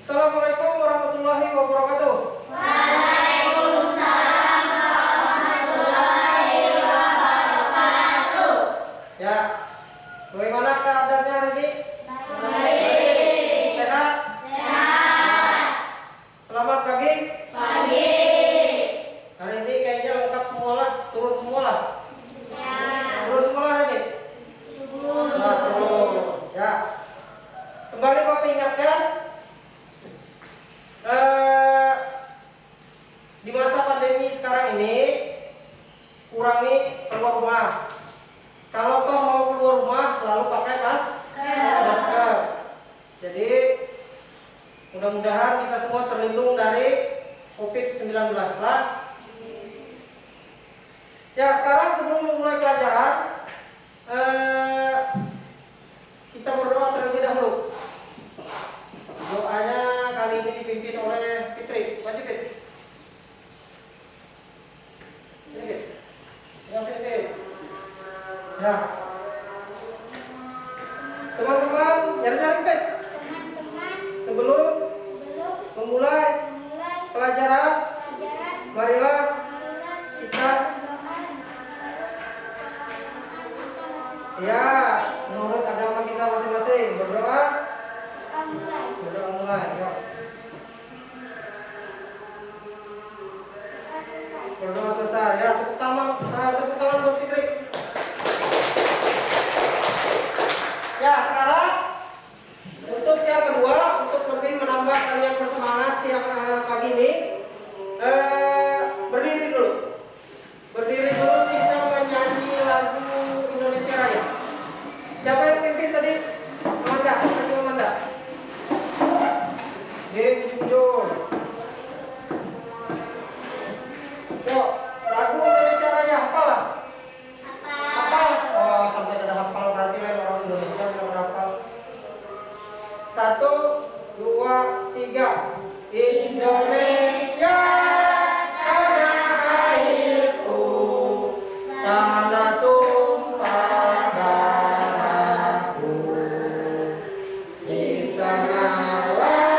Assalamualaikum warahmatullahi wabarakatuh. Waalaikumsalam warahmatullahi wabarakatuh. Ya, bagaimana keadaannya hari ini? Baik. Sehat? Sehat. Selamat pagi. Pagi. Hari ini kayaknya lengkap semua lah, turun semua lah. Ya. Turun semua lah hari ini. Nah, turun. Ya. Kembali Bapak ingatkan, di masa pandemi sekarang ini kurangi keluar rumah. Kalau toh mau keluar rumah selalu pakai masker. Jadi mudah-mudahan kita semua terlindung dari COVID-19 lah. Ya, sekarang sebelum memulai pelajaran, kita berdoa terlebih dahulu. Doanya kali ini dipimpin oleh Fitri. Maju Fit. Fit. Ya, Fit. Ya. Teman-teman, nyari-nyari Fit. Teman-teman, Sebelum sebelum memulai memulai pelajaran, pelajaran, marilah marilah kita berdoa. ya menurut agama kita masing-masing berdoa. Mulai. Berdoa mulai. Yuk. Berdoa selesai. Ya, tepuk tangan buat Fitri. Ya, sekarang untuk yang kedua, untuk lebih menambah kalian bersemangat siang pagi ini, berdiri dulu. Berdiri dulu, kita menyanyi lagu Indonesia Raya. Siapa yang pimpin tadi? Amanda. Jujur. Yuk, lagu Indonesia Raya hafal lah. Hafal. Oh, sampai tidak hafal berarti lain orang Indonesia yang hafal. 1, 2, 3. Indonesia tanah airku, tanah tumpah darahku. Di sanalah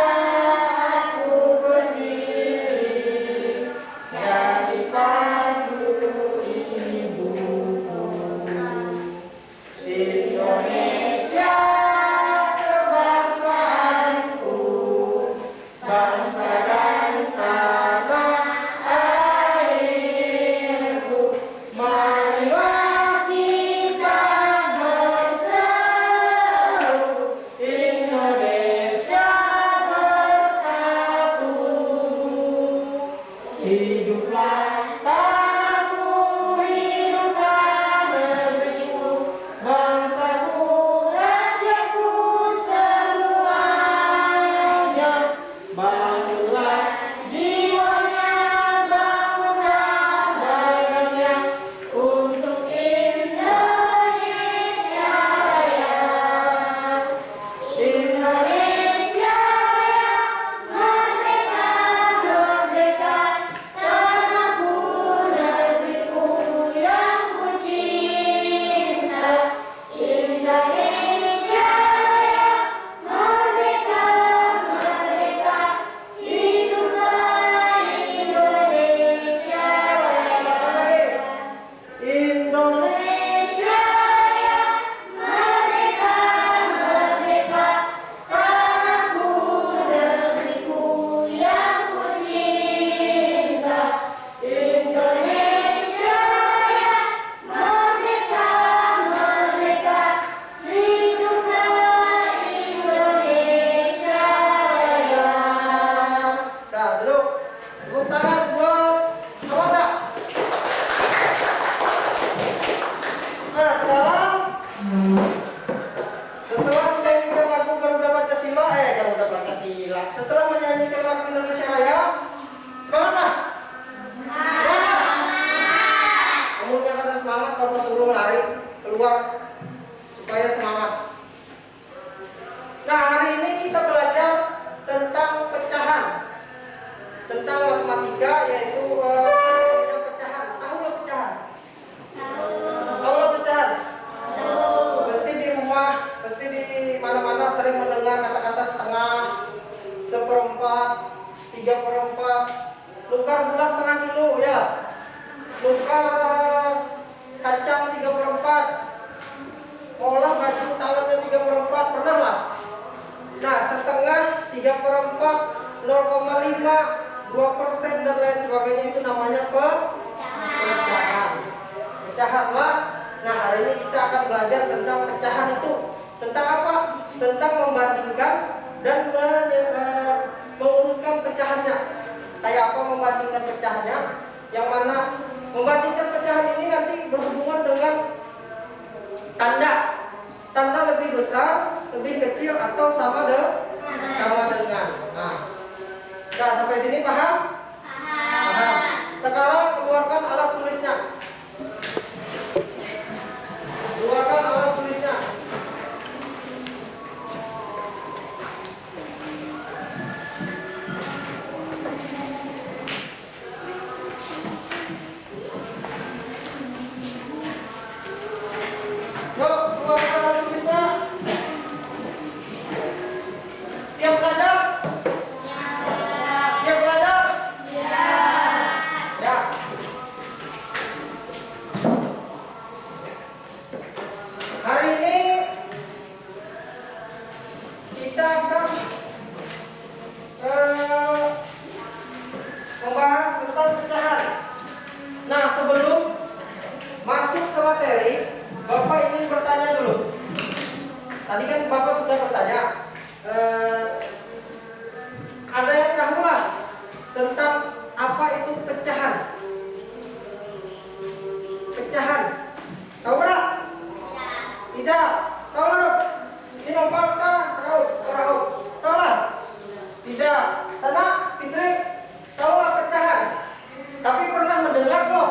aku berdiri, jadi pandu ibuku. Indonesia kebangsaanku, bangsa dan tanah Nah, setengah, 3/4, 0,5, 2% dan lain sebagainya itu namanya pecahan. Pecahanlah. Nah, hari ini kita akan belajar tentang pecahan itu. Tentang apa? Tentang membandingkan dan mengurutkan pecahannya. Kayak apa membandingkan pecahannya? Yang mana membandingkan pecahan ini nanti berhubungan dengan tanda. Tanda lebih besar, lebih kecil atau sama dengan. Nah, sampai sini paham? Paham. Sekarang keluarkan alat tulisnya. Keluarkan alat tulisnya. Yuk, keluarkan alat tulisnya. Siap belajar? Siap belajar? Ya. Hari ini kita akan membahas tentang pecahan. Nah, sebelum masuk ke materi, Bapak ingin bertanya dulu. Tadi kan Bapak sudah bertanya. Ada yang tahu lah tentang apa itu pecahan? Pecahan. Tahu tak? Tidak. Tahu tak? Ini apakah? Tahu? Tahu lah? Tidak. Sana, Fitri, tahu lah pecahan? Tapi pernah mendengar loh?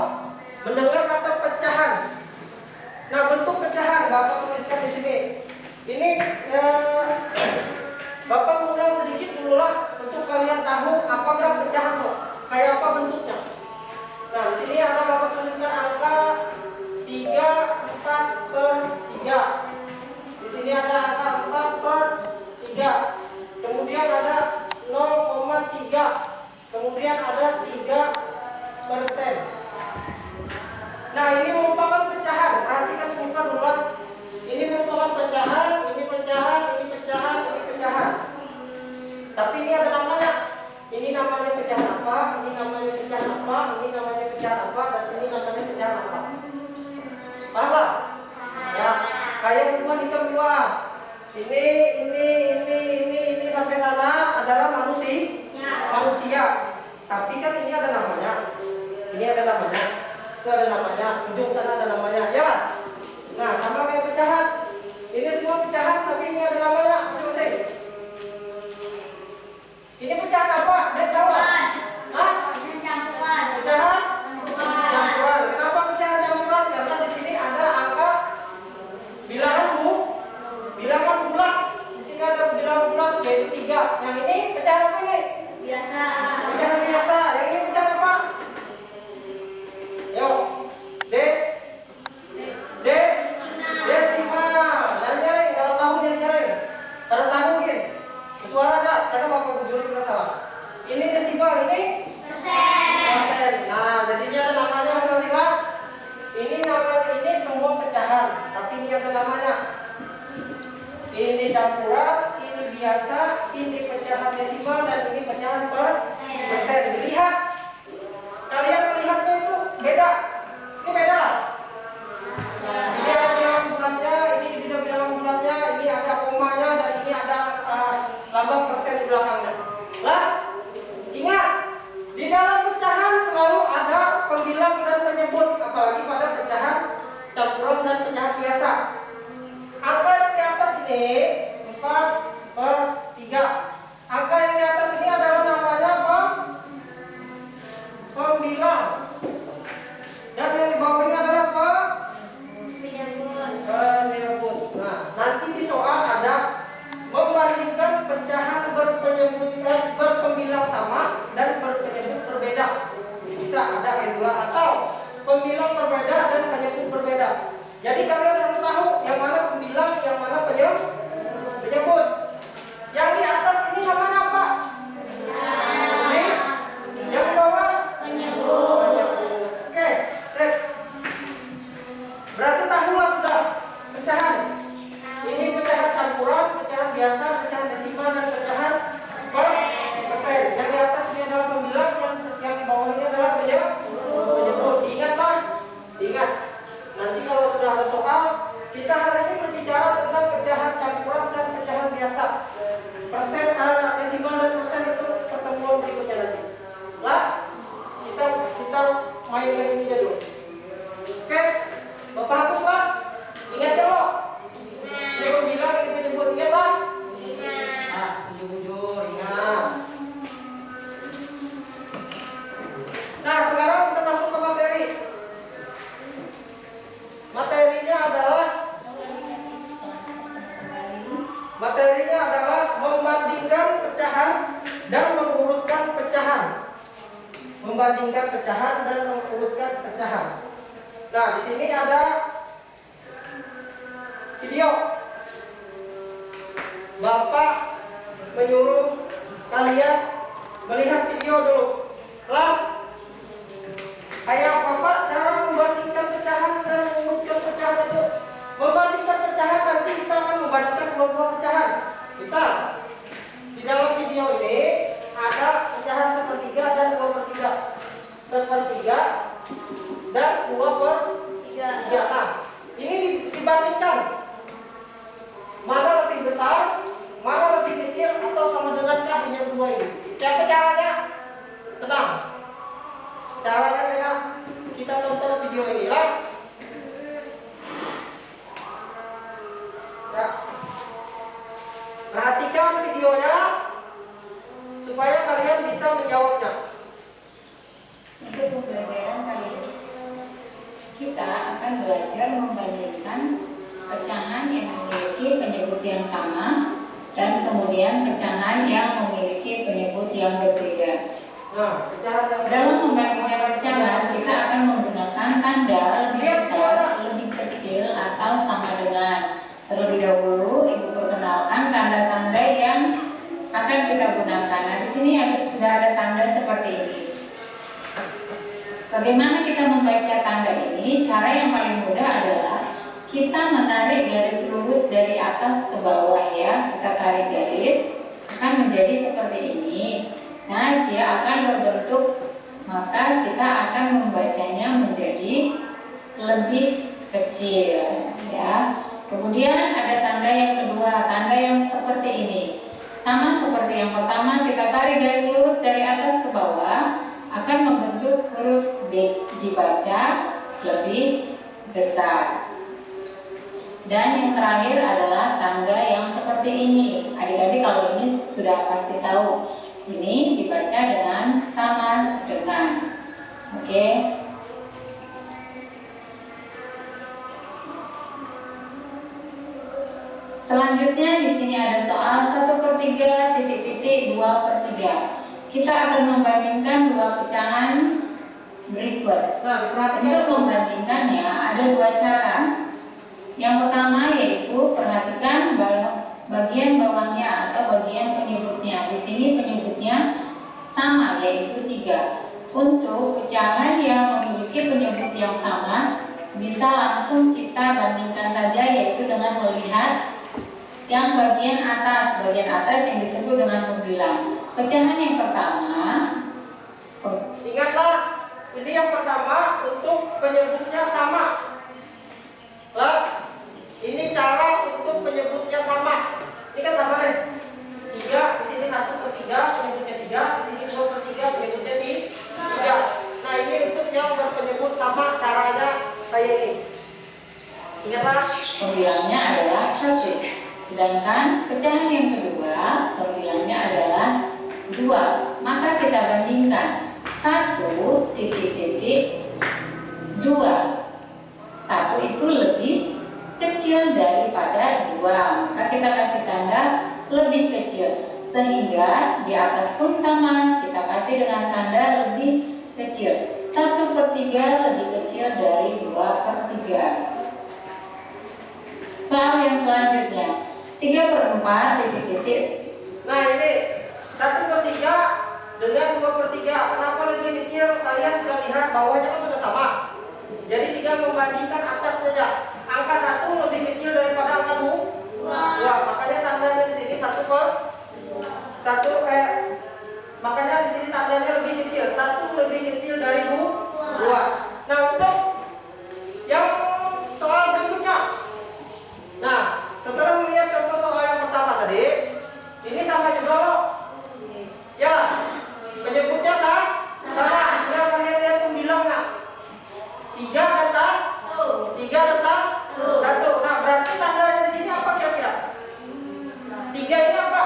Mendengar kata pecahan. Nah, bentuk pecahan Bapak tuliskan di sini. Ini Bapak mengulang sedikit dulu lah untuk kalian tahu apa berapa pecahan loh. Kayak apa bentuknya. Nah, di sini ada Bapak tuliskan angka 3/4/3. Di sini ada angka 4/3. Kemudian ada 0,3. Kemudian ada 3%. Nah, ini merupakan pecahan. Perhatikan buka dulu lah. Ini merupakan pecahan, ini pecahan, ini pecahan, ini pecahan. Tapi ini ada namanya. Ini namanya pecahan apa? Ini namanya pecahan apa? Ini namanya pecahan apa? Dan ini namanya pecahan apa? Paham gak? Ya, kayak hubungan hitam dua. Ini sampai sana adalah manusia. Tapi kan ini ada namanya. Ini ada namanya. Itu ada namanya. Ujung sana ada namanya. Ya. Nah, sama kayak pecahan. Ini semua pecahan, tapi ini ada namanya masing-masing. Ini pecahan apa? Dia tahu? Hah? Pecahan? Campuran. Kenapa pecahan campuran? Karena di sini ada angka bilangan bulat. Di sini ada bilangan bulat yaitu 3. Yang ini pecahan apa ini? Biasa. Pecahan biasa. Yang ini pecahan apa? Yuk. Desimal. Nyari-nyari. Kalau tahu nyari-nyari. Kalau tahu mungkin. Suara aja. Karena Bapak bujuri kita salah. Ini desimal. Ini persen. Nah, jadinya ada namanya masing-masing lah. Ini namanya, ini semua pecahan. Tapi ini ada namanya. Ini campuran, ini biasa, ini pecahan desimal, dan ini pecahan persen. Dilihat. Kalian melihatnya itu beda. Ini beda lah. Ini ada bilangan bulatnya, ini tidak bilangan bulatnya, ini ada komanya, dan ini ada lambang persen di belakangnya. Lah, ingat, di dalam pecahan selalu ada pembilang dan penyebut, apalagi pada pecahan campuran dan pecahan biasa. Angka yang di atas ini 4/3. Angka yang di atas pecahan dan mengurutkan pecahan. Membandingkan pecahan dan mengurutkan pecahan. Nah, di sini ada video. Bapak menyuruh kalian melihat video dulu. Lah, kayak Bapak cara membandingkan pecahan dan mengurutkan pecahan itu. Membandingkan pecahan nanti kita akan membandingkan dua pecahan. Misal, di dalam video ini ada pecahan sepertiga dan 2/3. Sepertiga dan 2/3. Nah, ini dibandingkan. Mana lebih besar, mana lebih kecil, atau sama dengankah yang dua ini? Siapa caranya? Tenang. Caranya tenang. Kita tonton video ini ya. Ya. Perhatikan videonya supaya kalian bisa menjawabnya. Untuk pembelajaran kali ini, kita akan belajar membandingkan pecahan yang memiliki penyebut yang sama dan kemudian pecahan yang memiliki penyebut yang berbeda. Nah, pecahan yang Dalam membandingkan pecahan, kita akan menggunakan tanda lebih besar, lebih kecil, atau sama dengan. Terlebih dahulu, Ibu perkenalkan tanda-tanda yang akan kita gunakan. Nah, di sini sudah ada tanda seperti ini. Bagaimana kita membaca tanda ini? Cara yang paling mudah adalah kita menarik garis lurus dari atas ke bawah ya. Kita tarik garis, akan menjadi seperti ini. Nah, dia akan berbentuk, maka kita akan membacanya menjadi lebih kecil ya. Kemudian ada tanda yang kedua, tanda yang seperti ini. Sama seperti yang pertama, kita tarik garis lurus dari atas ke bawah, akan membentuk huruf B, dibaca lebih besar. Dan yang terakhir adalah tanda yang seperti ini. Adik-adik kalau ini sudah pasti tahu. Ini dibaca dengan sama dengan. Oke. Selanjutnya di sini ada soal 1/3 titik-titik 2/3. Kita akan membandingkan dua pecahan berikut. Nah, perhatikan. Untuk membandingkannya ada dua cara. Yang pertama yaitu perhatikan bagian bawahnya atau bagian penyebutnya. Di sini penyebutnya sama yaitu 3. Untuk pecahan yang memiliki penyebut yang sama bisa langsung kita bandingkan saja yaitu dengan melihat yang bagian atas yang disebut dengan pembilang. Pecahan yang pertama, Ingatlah, ini yang pertama untuk penyebutnya sama. Lah, ini cara untuk penyebutnya sama. Ini kan sama nih. 3, di sini 1/3 penyebutnya 3, di sini 2/3 penyebutnya 3. Nah, ini untuk yang berpenyebut sama caranya kayak ini. Ingatlah, pembilangnya adalah 1. Sedangkan pecahan yang kedua, pembilangnya adalah 2. Maka kita bandingkan 1 titik-titik 2. 1 itu lebih kecil daripada 2. Maka kita kasih tanda lebih kecil. Sehingga di atas pun sama, kita kasih dengan tanda lebih kecil. 1/3 lebih kecil dari 2/3. Soal yang selanjutnya 3/4 titik-titik. nah ini 1/3 dengan 2/3. Kenapa lebih kecil? Kalian sudah lihat bawahnya kan sudah sama. Jadi tinggal membandingkan atas saja. Angka 1 lebih kecil daripada angka 2. Makanya tandanya di sini 1/1 makanya di sini tandanya lebih kecil. 1 lebih kecil dari 2. Nah, untuk yang soal berikutnya. Nah, setelah melihat contoh soal yang pertama tadi, ini sama juga loh. Ya, penyebutnya sama. Tinggal kalian lihat pembilangnya. 3 dan 1. Nah, berarti tandanya di sini apa kira-kira? 3 ini apa?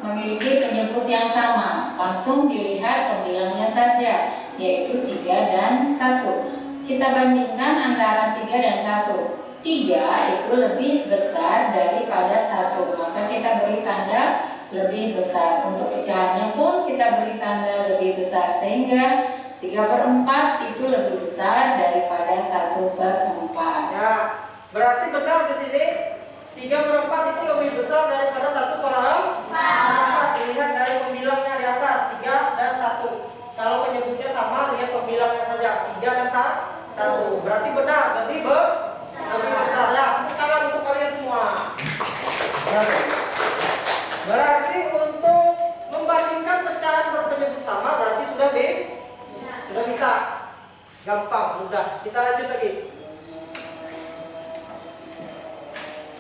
memiliki penyebut yang sama. Langsung dilihat pembilangnya saja, yaitu 3 dan 1. Kita bandingkan antara 3 dan 1. 3 itu lebih besar daripada 1, maka kita beri tanda lebih besar. Untuk pecahannya pun kita beri tanda lebih besar, sehingga 3/4 itu lebih besar daripada 1/4. Ya, berarti benar di sini 3/4 itu lebih besar daripada 1/4. Dilihat dari pembilangnya di atas 3 dan 1. Kalau penyebutnya sama, lihat pembilangnya saja 3 dan 1. Berarti benar lebih besar ya. Tepuk tangan untuk kalian semua. Berarti untuk membandingkan pecahan berpenyebut sama berarti sudah bisa. Gampang, mudah. Kita lanjut lagi.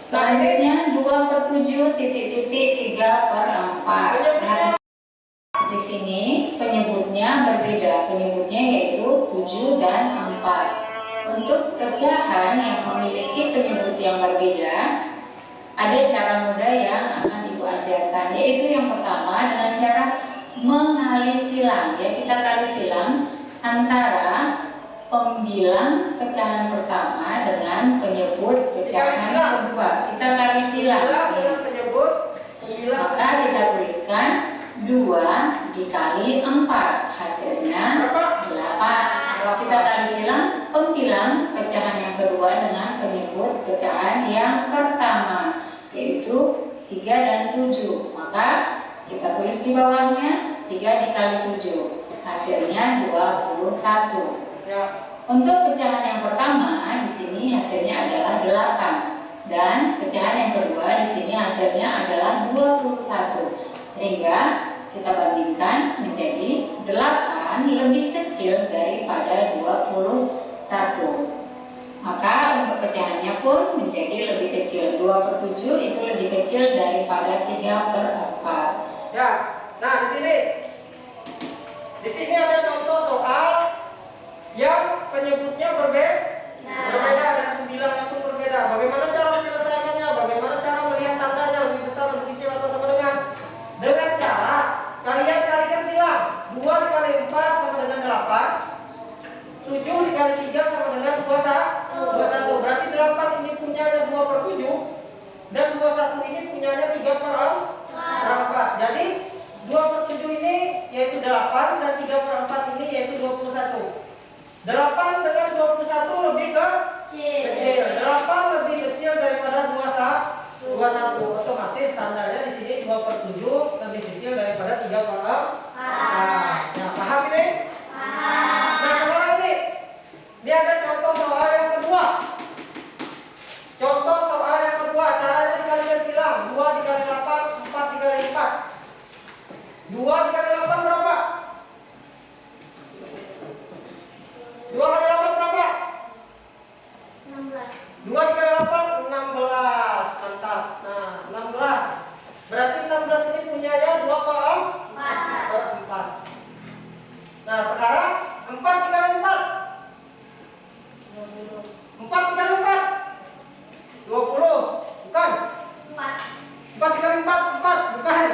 Selanjutnya 2/7 titik-titik 3/4. Nah, di sini penyebutnya berbeda. Penyebutnya yaitu 7 dan 4. Untuk pecahan yang memiliki penyebut yang berbeda, ada cara mudah yang akan Ibu ajarkan, yaitu yang pertama dengan cara mengali silang. Ya, kita kali silang antara pembilang pecahan pertama dengan penyebut pecahan kedua. Kita kali silang. Dengan penyebut pembilang. Maka kita tuliskan 2 dikali 4, hasilnya 8. Kita kali silang pembilang pecahan yang kedua dengan penyebut pecahan yang pertama, yaitu 3 dan 7. Maka kita tulis di bawahnya 3 dikali 7, hasilnya 21. Ya. Untuk pecahan yang pertama di sini hasilnya adalah 8, dan pecahan yang kedua di sini hasilnya adalah 21. Sehingga kita bandingkan menjadi 8 lebih kecil daripada 21. Maka untuk pecahannya pun menjadi lebih kecil. 2/7 itu lebih kecil daripada 3/4. Ya. Nah, di sini ada contoh soal yang penyebutnya berbeda dan pembilangnya pun berbeda. Bagaimana cara menyelesaikannya? Bagaimana cara melihat tandanya lebih besar, lebih kecil atau sama dengan cara kalian kalikan silang. 2 dikali 4 sama dengan 8. 7 dikali 3 sama dengan 21. Berarti 8 ini punyanya 2/7 dan 21 ini punyanya 3/4. Jadi 2/7 ini yaitu 8 dan 3/4 ini yaitu 21. 8 dengan 21 lebih kecil. 8 lebih kecil daripada 21. Otomatis tandanya di sini 2/7 lebih kecil daripada 3/4. Nah, paham ini? Nah, sekarang ini ada contoh soal yang kedua. Contoh soal yang kedua, caranya dikalikan silang. 2 dikali 8, 4 dikali 4. 2 dikali 8 berapa? 2 kali 8 berapa? 16. 2 dikali 8, 16. Mantap. Nah, 16. Berarti 16 ini punyanya 2/4. Nah, sekarang 4 dikali 4. 4 dikali 4. 20. Bukan. 4 dikali 4, 4. Bukan.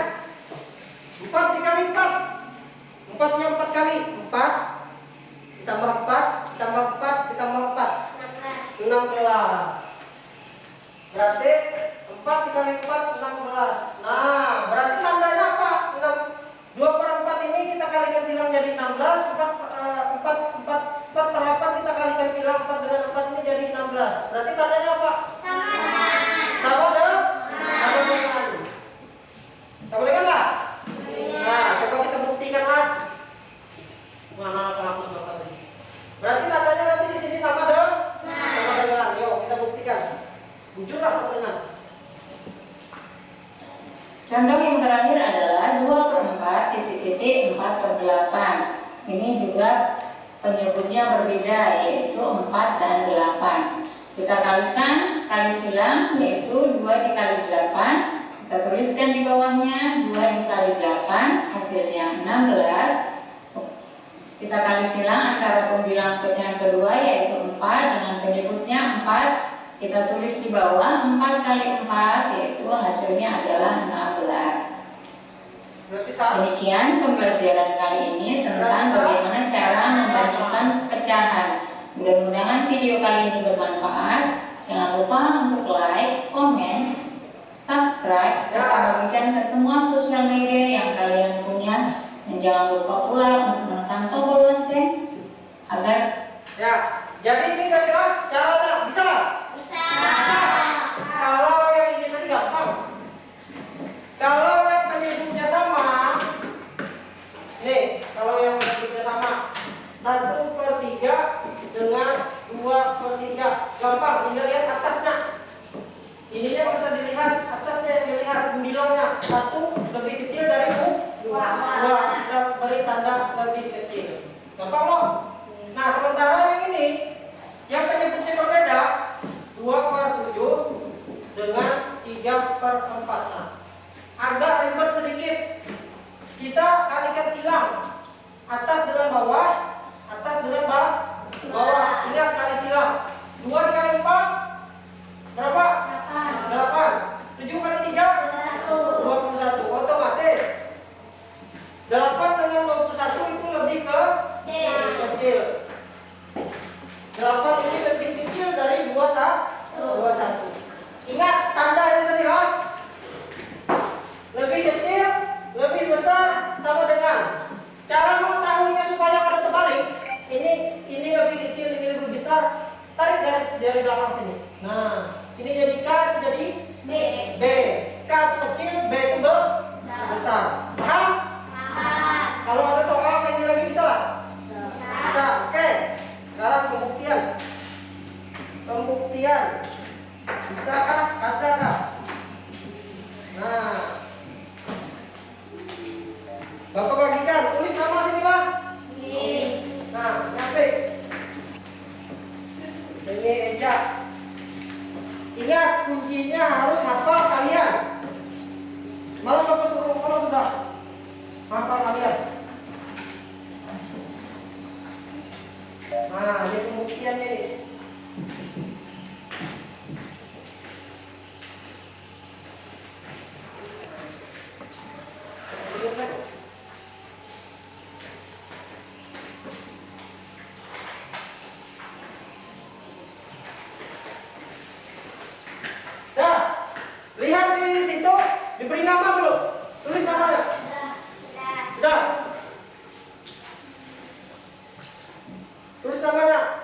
4 dikali 4. 4 nya 4 kali. 4. Ditambah 4, ditambah 4, ditambah 4. 16. Berarti 4 dikali 4, 16. Nah, berarti tandanya apa? 2/4 ini kita kalikan silang jadi 16. 4/8 kita kalikan silang 4 dengan 4 ini jadi 16. Berarti tandanya apa? Sama dengan? Sama dengan lah? Nah, coba kita buktikan lah. Mana penghapus bapak tadi? Berarti tandanya nanti di sini sama dengan? Yuk kita buktikan. Bujurlah sama dengan. Contoh yang terakhir adalah 2/4 titik-titik 4/8. Ini juga penyebutnya berbeda, yaitu 4 dan 8. Kita kalikan kali silang, yaitu 2 dikali 8. Kita tuliskan di bawahnya 2 dikali 8, hasilnya 16. Kita kali silang antara pembilang pecahan kedua, yaitu 4 dengan penyebutnya 4. Kita tulis di bawah 4 kali 4, yaitu hasilnya adalah 16. Berarti sama. Demikian pembelajaran kali ini tentang bagaimana cara membandingkan pecahan. Mudah-mudahan video kali ini bermanfaat. Jangan lupa untuk like, komen, subscribe, serta bagikan ke semua sosial media yang kalian punya. Dan jangan lupa pula untuk menekan tombol lonceng agar Ya, jadi ini tadilah caranya bisa nggak? Bisa. Kalau yang ini tadi gampang. Kalau yang penyebutnya sama, nih, kalau yang penyebutnya sama, 1/3 dengan 2/3, gampang. Ini lihat atasnya. Ininya nggak usah dilihat, atasnya yang dilihat, bilangnya 1 lebih kecil dari 2. Kita beri tanda lebih kecil. Gampang loh. Nah, sementara yang ini, yang penyebutnya berbeda, 2/7 dengan 3/4. Nah, agak ribet sedikit. Kita kalikan silang. Atas dengan bawah, atas dengan bawah. Ingat kali silang. 2 dikali 4, berapa? 8. 7 kali 3, 21. Otomatis 8 dengan 21 itu lebih kecil. 8 ini lebih kecil dari 21. Ingat tanda ini tadi ya. Lebih kecil, lebih besar, sama dengan. Cara mengetahuinya supaya kada terbalik. Ini lebih kecil, ini lebih besar. Tarik dari belakang sini. Nah, ini jadi K, itu jadi B. K itu kecil, B itu besar. Paham? Kalau ada soal kayak ini lagi bisa lah? Bisa. Oke. Sekarang pembuktian. Bisakah? Ada kah? Nah, Bapak bagikan. Tulis nama sini Pak. Nah, ngetik. Ini Eja. Ingat kuncinya harus hafal kalian. Malah Bapak suruh kalau sudah hafal kalian. Nah, ini pembuktiannya nih. Dah, lihat di situ, diberi nama dulu. Tulis namanya. Sudah. Tulis namanya.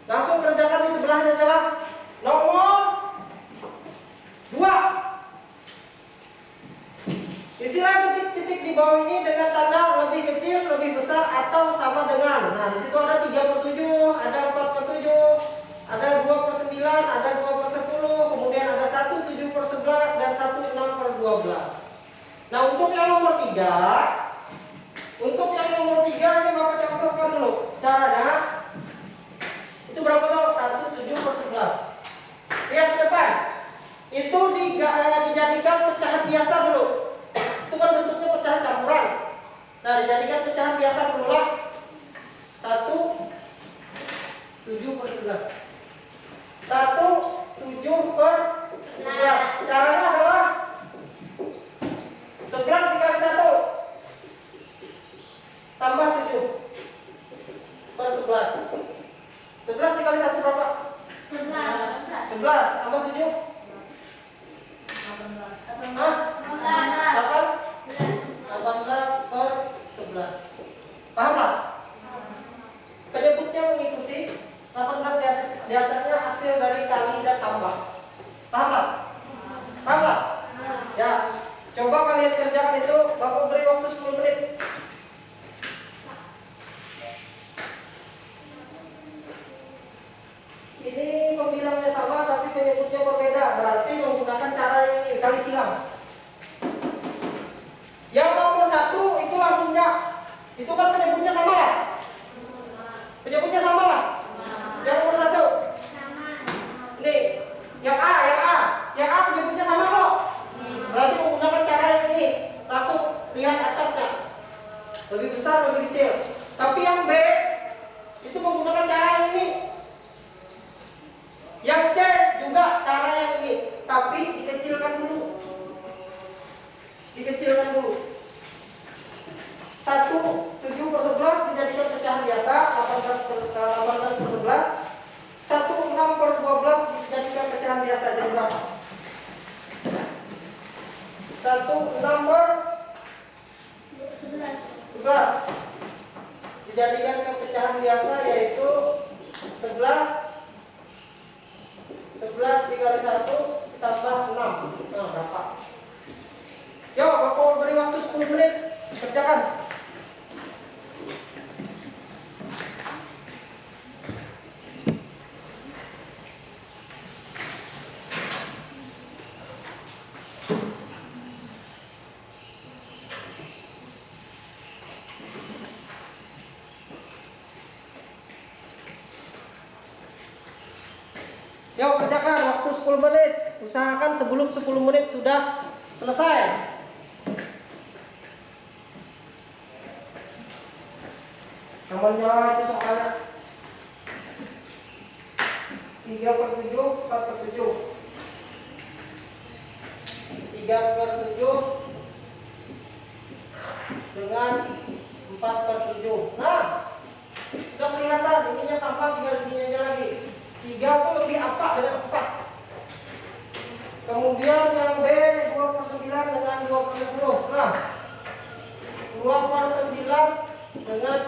Langsung kerjakan di sebelahnya adalah nomor 2. Isilah titik-titik di bawah ini dengan tanda lebih kecil, lebih besar, atau sama dengan. Nah, di situ ada 3/7, ada 4/7, ada 2/9, ada 2/10, kemudian ada 1/7/11 dan 1/6/12. Nah, untuk yang nomor 3, ini Bapak contohkan dulu caranya. Itu berapa tuh? 1/7/11. Lihat ke depan. Itu dijadikan pecahan biasa dulu. Itu kan bentuknya pecahan campuran. Nah, dijadikan pecahan biasa dulu lah. 1/7/11. 1/7/11. Caranya adalah 11 dikali 1 tambah 7/11. 11 dikali 1 berapa? 11 tambah 7? 18/11. Paham tak? Penyebutnya mengikuti 18 di atasnya hasil dari kali dan tambah. Paham tak? Paham tak? Ya, coba kalian kerjakan itu. Bapak beri waktu 10 menit. Ini pembilangnya sama tapi penyebutnya berbeda. Berarti menggunakan cara yang ini, kali silang. Yang nomor 1 itu langsungnya. Itu kan penyebutnya sama lah. Penyebutnya sama lah. Yang nomor 1. Ini yang A penyebutnya sama kok. Berarti menggunakan cara yang ini. Langsung lihat atasnya. Lebih besar, lebih kecil. Tapi yang B itu menggunakan cara yang ini. Yang C juga cara yang ini, tapi dikecilkan dulu. pecahan biasa 18/11. 16/12 dijadikan pecahan biasa jadi berapa? 16/11 dijadikan ke pecahan biasa yaitu 11 dikali 1 ditambah 6. Nah, berapa? Yo, Bapak beri waktu 10 menit kerjakan. Yuk kerjakan, waktu 10 menit. Usahakan sebelum 10 menit sudah selesai. Namanya itu soalnya 3/7, 4/7, 3/7 dengan 4/7. Nah, sudah kelihatan ininya sama, tinggal ininya lagi. 3 itu lebih apa dengan 4. Kemudian yang B 2/9 dengan 2/10. Nah, 2/9 dengan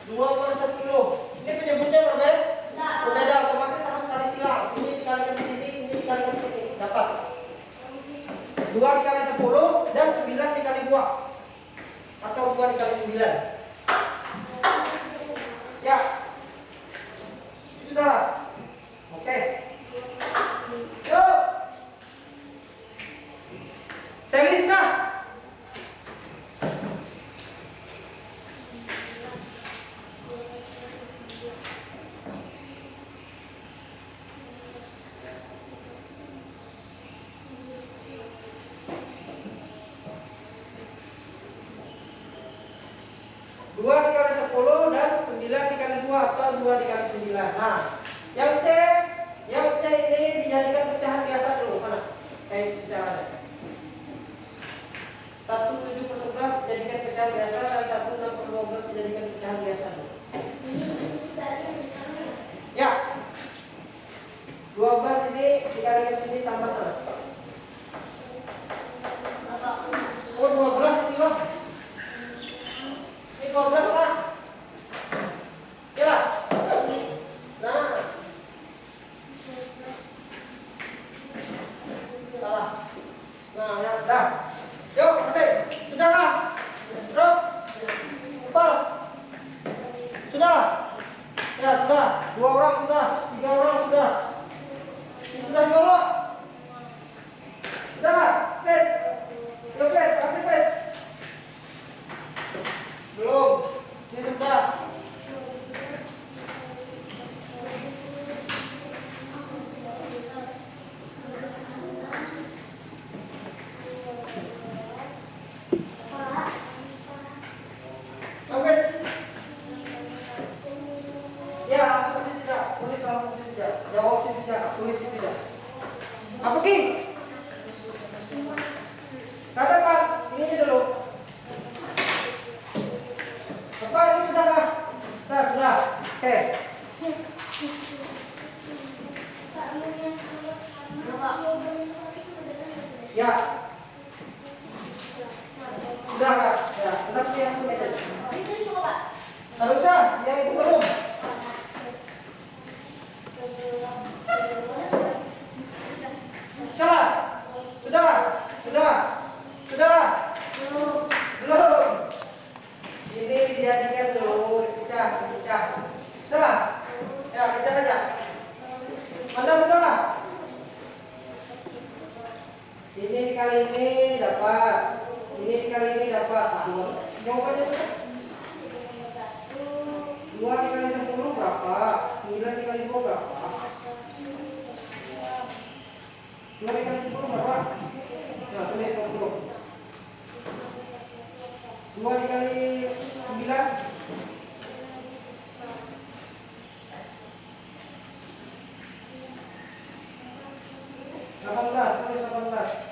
2/10. Ini penyebutnya berbeda, otomatis sama sekali silang. Ini dikalikan di sini, ini dikalikan di sini. Dapat 2 dikali 10 dan 9 dikali 2. Atau 2 dikali 9. Ya. Sudah. Oke. Yuk. Seli sudah. Dua dikali 10 dan 9 dikali 2 atau 2 dikali 9. Nah, yang C ini dijadikan pecahan biasa dulu sana. Pecahan. 1/7/11 dijadikan pecahan biasa dan 1/6/12 dijadikan pecahan biasa dulu. Ya. 12 ini dikali ke sini tambah sana. Oh, 12 ini loh. Ini 12 lah. Ya. Nah. Salah. Nah, ya, dah. Yuk, masih. Sudahlah. Terus. Cepat. Sudahlah. Ya, sudah. 2 orang sudah. 3 orang sudah. Ini sudah nyolok. Sudahlah. Pet. Yuk, Pet. Kasih, Pet. Belum. Ini sudah. Oke. Ya, langsung sih tidak. Tulis langsung sih tidak. Jawab sih tidak. Tulis sih tidak. Apa Ki? Kata Pak, ini dulu. Apa ini sudah kah? Sudah. Oke. Ya. Sudah Kak. Ya, nanti yang itu. Tidak usah, yang itu belum. Salah. Sudah. Belum. Ini dijadikan dulu, pecah. Salah. Ya, pecah aja. Mana saudara? Ini dikali ini dapat. Ini dikali ini dapat. Jawabannya sudah. 2 dikali 10 berapa? 9 dikali 2 berapa? 2 dikali 10 berapa? Nah, tulis 20. 2 dikali 9 18, tulis 18.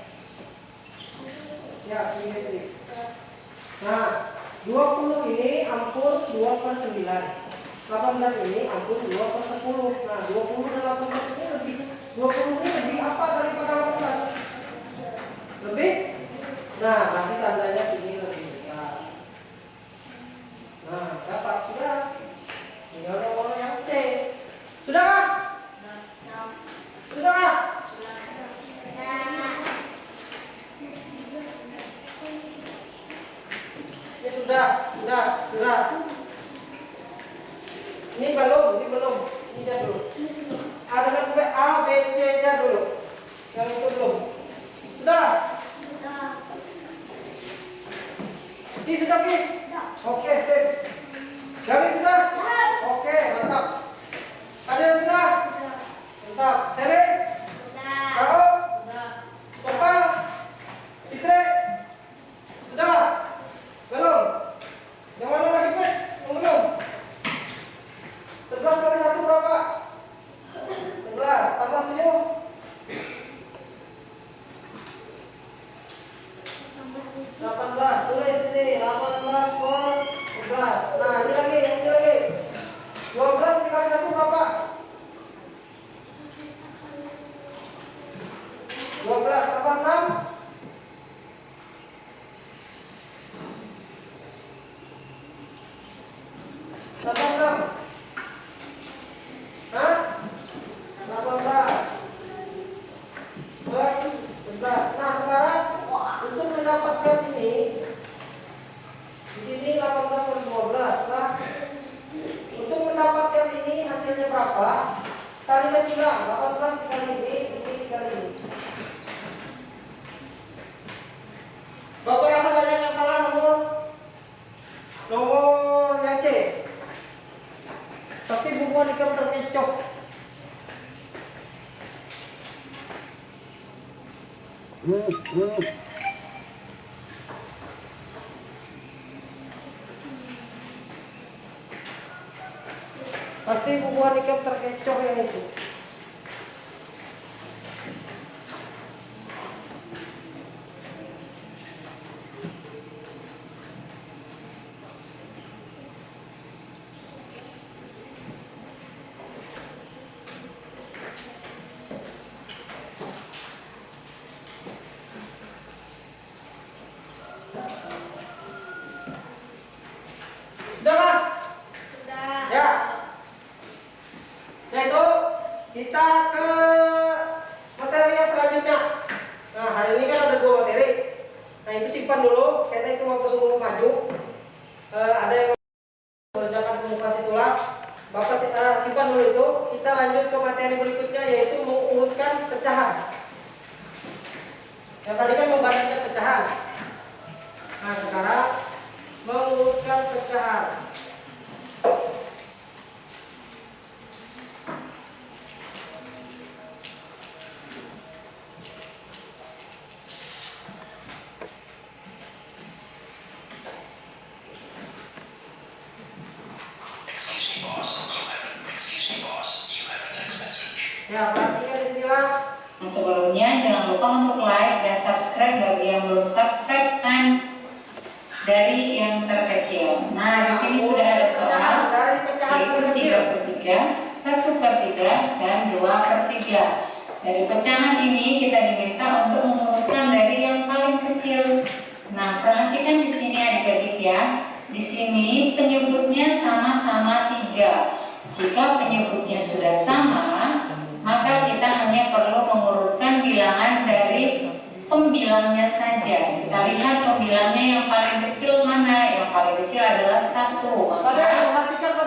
Ya, sini. Nah, 20 ini ampun 2/9. 18 ini ambil 2/10. Nah, 20 dan 18 ini lebih, 20 ini lebih apa daripada 18? Lebih? Nah, nanti tandanya sini lebih besar. Nah, dapat sudah. Tinggal nomor yang C. Sudah kan? Sudah kan? Ya sudah. Ini belum. Ini aja dulu. Ada kan A, B, C aja dulu. Yang itu belum. Sudah? Ini sudah, Ki? Oke, sip. Garis sudah? Oke, mantap. Ada yang sudah? Mantap. Seri? Kau? Total? Fitre? Sudah lah? Belum? Yang mana lagi, Fit? Belum? 11 kali 1 berapa? 11 tambah 7. 18, tulis ini 18 per 11. Nah, ini lagi. 12 dikali 1 berapa? 12 tambah 6. 6. Hah? 18 per 11. Nah, sekarang untuk mendapatkan ini, di sini 18 per 12. Nah, untuk mendapatkan ini hasilnya berapa? Kalikan silang 18 dikali ini dikali ini. Bapak rasa banyak yang salah nomor yang C. Pasti bukuan ikan terkecoh. Pasti bukuan ikan terkecoh yang itu. Sudah kan? Ya. Nah itu kita ke materi yang selanjutnya. Nah hari ini kan ada 2 materi. Nah itu simpan dulu, karena itu Bapak suruh maju. Ada yang mengerjakan komunikasi tulang. Bapak simpan dulu itu. Kita lanjut ke materi berikutnya, yaitu mengurutkan pecahan. Yang tadi kan membandingkan pecahan. Nah sekarang mengurutkan pecahan. Ya, perhatikan di sini lah. Sebelumnya jangan lupa untuk like dan subscribe bagi yang belum subscribe kan dari yang terkecil. Nah, di sini sudah ada soal yaitu 3/3, 1/3 dan 2/3. Dari pecahan ini kita diminta untuk mengurutkan dari yang paling kecil. Nah, perhatikan di sini adik-adik ya. Di sini penyebutnya sama-sama 3. Jika penyebutnya sudah sama, maka kita hanya perlu mengurutkan bilangan dari pembilangnya saja. Kita lihat pembilangnya yang paling kecil mana? Yang paling kecil adalah 1. Maka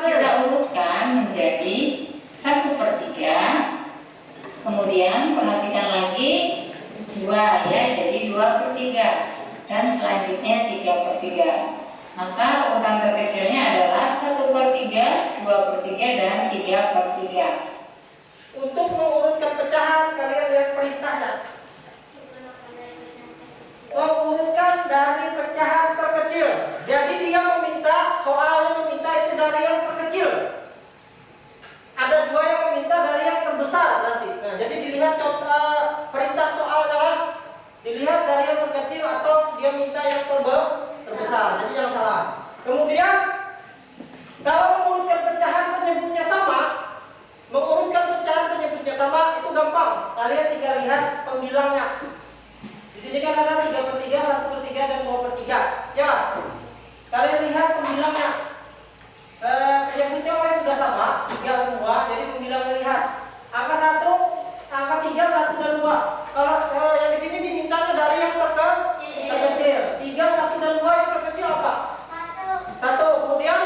kita urutkan menjadi 1/3. Kemudian perhatikan lagi 2 ya, jadi 2/3. Dan selanjutnya 3/3. Maka urutan terkecilnya adalah 1/3, 2/3 dan 3/3. Untuk mengurutkan pecahan, kalian lihat perintahnya. Mengurutkan dari pecahan terkecil. Jadi dia meminta, soalnya meminta itu dari yang terkecil. Ada 2 yang meminta dari yang terbesar nanti. Nah, jadi dilihat contoh perintah soalnya lah. Dilihat dari yang terkecil atau dia minta yang terbesar. Jadi jangan salah. Kemudian Ya, kalian lihat pembilangnya. Penyebutnya oleh sudah sama, 3 semua. Jadi pembilangnya lihat. Angka 1, angka 3, 1 dan 2. Kalau yang di sini dimintanya dari yang terkecil. 3, 1 dan 2 yang terkecil apa? 1. Kemudian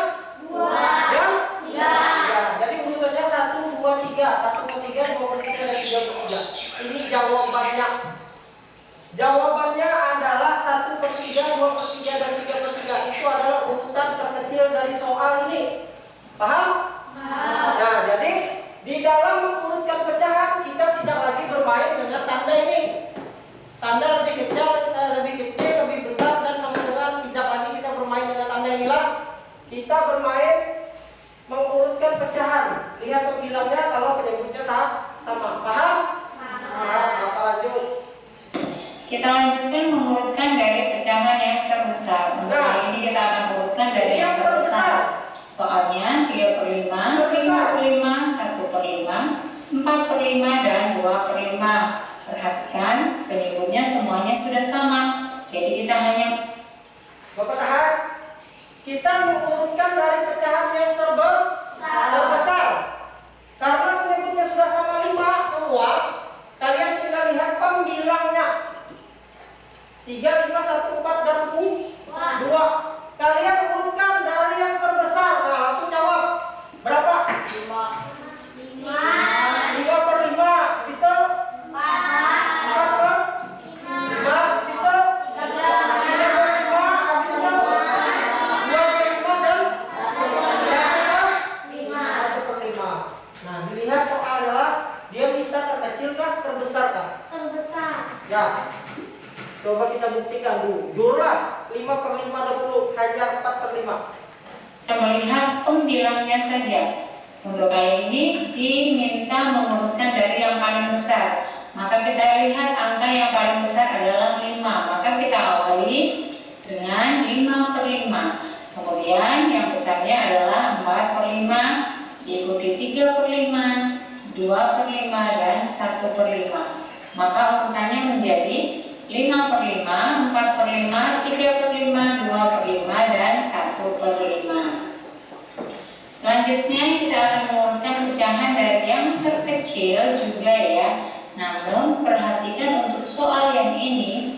2 dan 3. Jadi urutannya 1, 2, 3. 1 per 3, 2 per 3 dan 3 per 3. Ini jawabannya. Jawabannya adalah 1 per 3, 2 per 3 dan 3 per 3. Itu adalah urutan terkecil dari soal ini. Paham? Nah, jadi di dalam mengurutkan pecahan kita tidak lagi bermain dengan tanda ini. Tanda lebih kecil, lebih besar dan sama dengan, tidak lagi kita bermain dengan tanda inilah. Kita bermain mengurutkan pecahan. Lihat pembilangnya kalau penyebutnya sama. Paham? Paham. Apa lanjut? Kita lanjutkan mengurutkan dari pecahan yang terbesar. Untuk kali ini kita akan urutkan dari yang terbesar. Soalnya 3 per 5, 5 per 5, 1 per 5, 4 per 5, dan 2 per 5. Perhatikan penyebutnya semuanya sudah sama. Jadi kita hanya Bapak tahan. Kita mengurutkan dari pecahan yang terbesar. Karena penyebutnya sudah sama 5 semua, kalian tinggal lihat pembilangnya. 3, 5, 1, 4, dan 2. Kalian urutkan dari yang terbesar. Nah, langsung jawab. Berapa? 5 per 5. Bisa? 4 per 5. Bisa? 3 per 5. Habis itu 2 per 5 dan 1 per 5. Nah, dilihat soal adalah dia minta terkecil kah, terbesar kah? Terbesar. Ya. Coba kita buktikan dulu. Jurlah 5 per 5 20, hajar 4 per 5. kita melihat pembilangnya saja. Untuk kali ini diminta mengurutkan dari yang paling besar. Maka kita lihat angka yang paling besar adalah 5. Maka kita awali dengan 5 per 5. Kemudian yang besarnya adalah 4 per 5, diikuti 3 per 5, 2 per 5, dan 1 per 5. Maka urutannya menjadi 5 per 5, 4 per 5, 3 per 5, 2 per 5, dan 1 per 5. Selanjutnya kita akan mengurutkan pecahan dari yang terkecil juga ya. Namun perhatikan untuk soal yang ini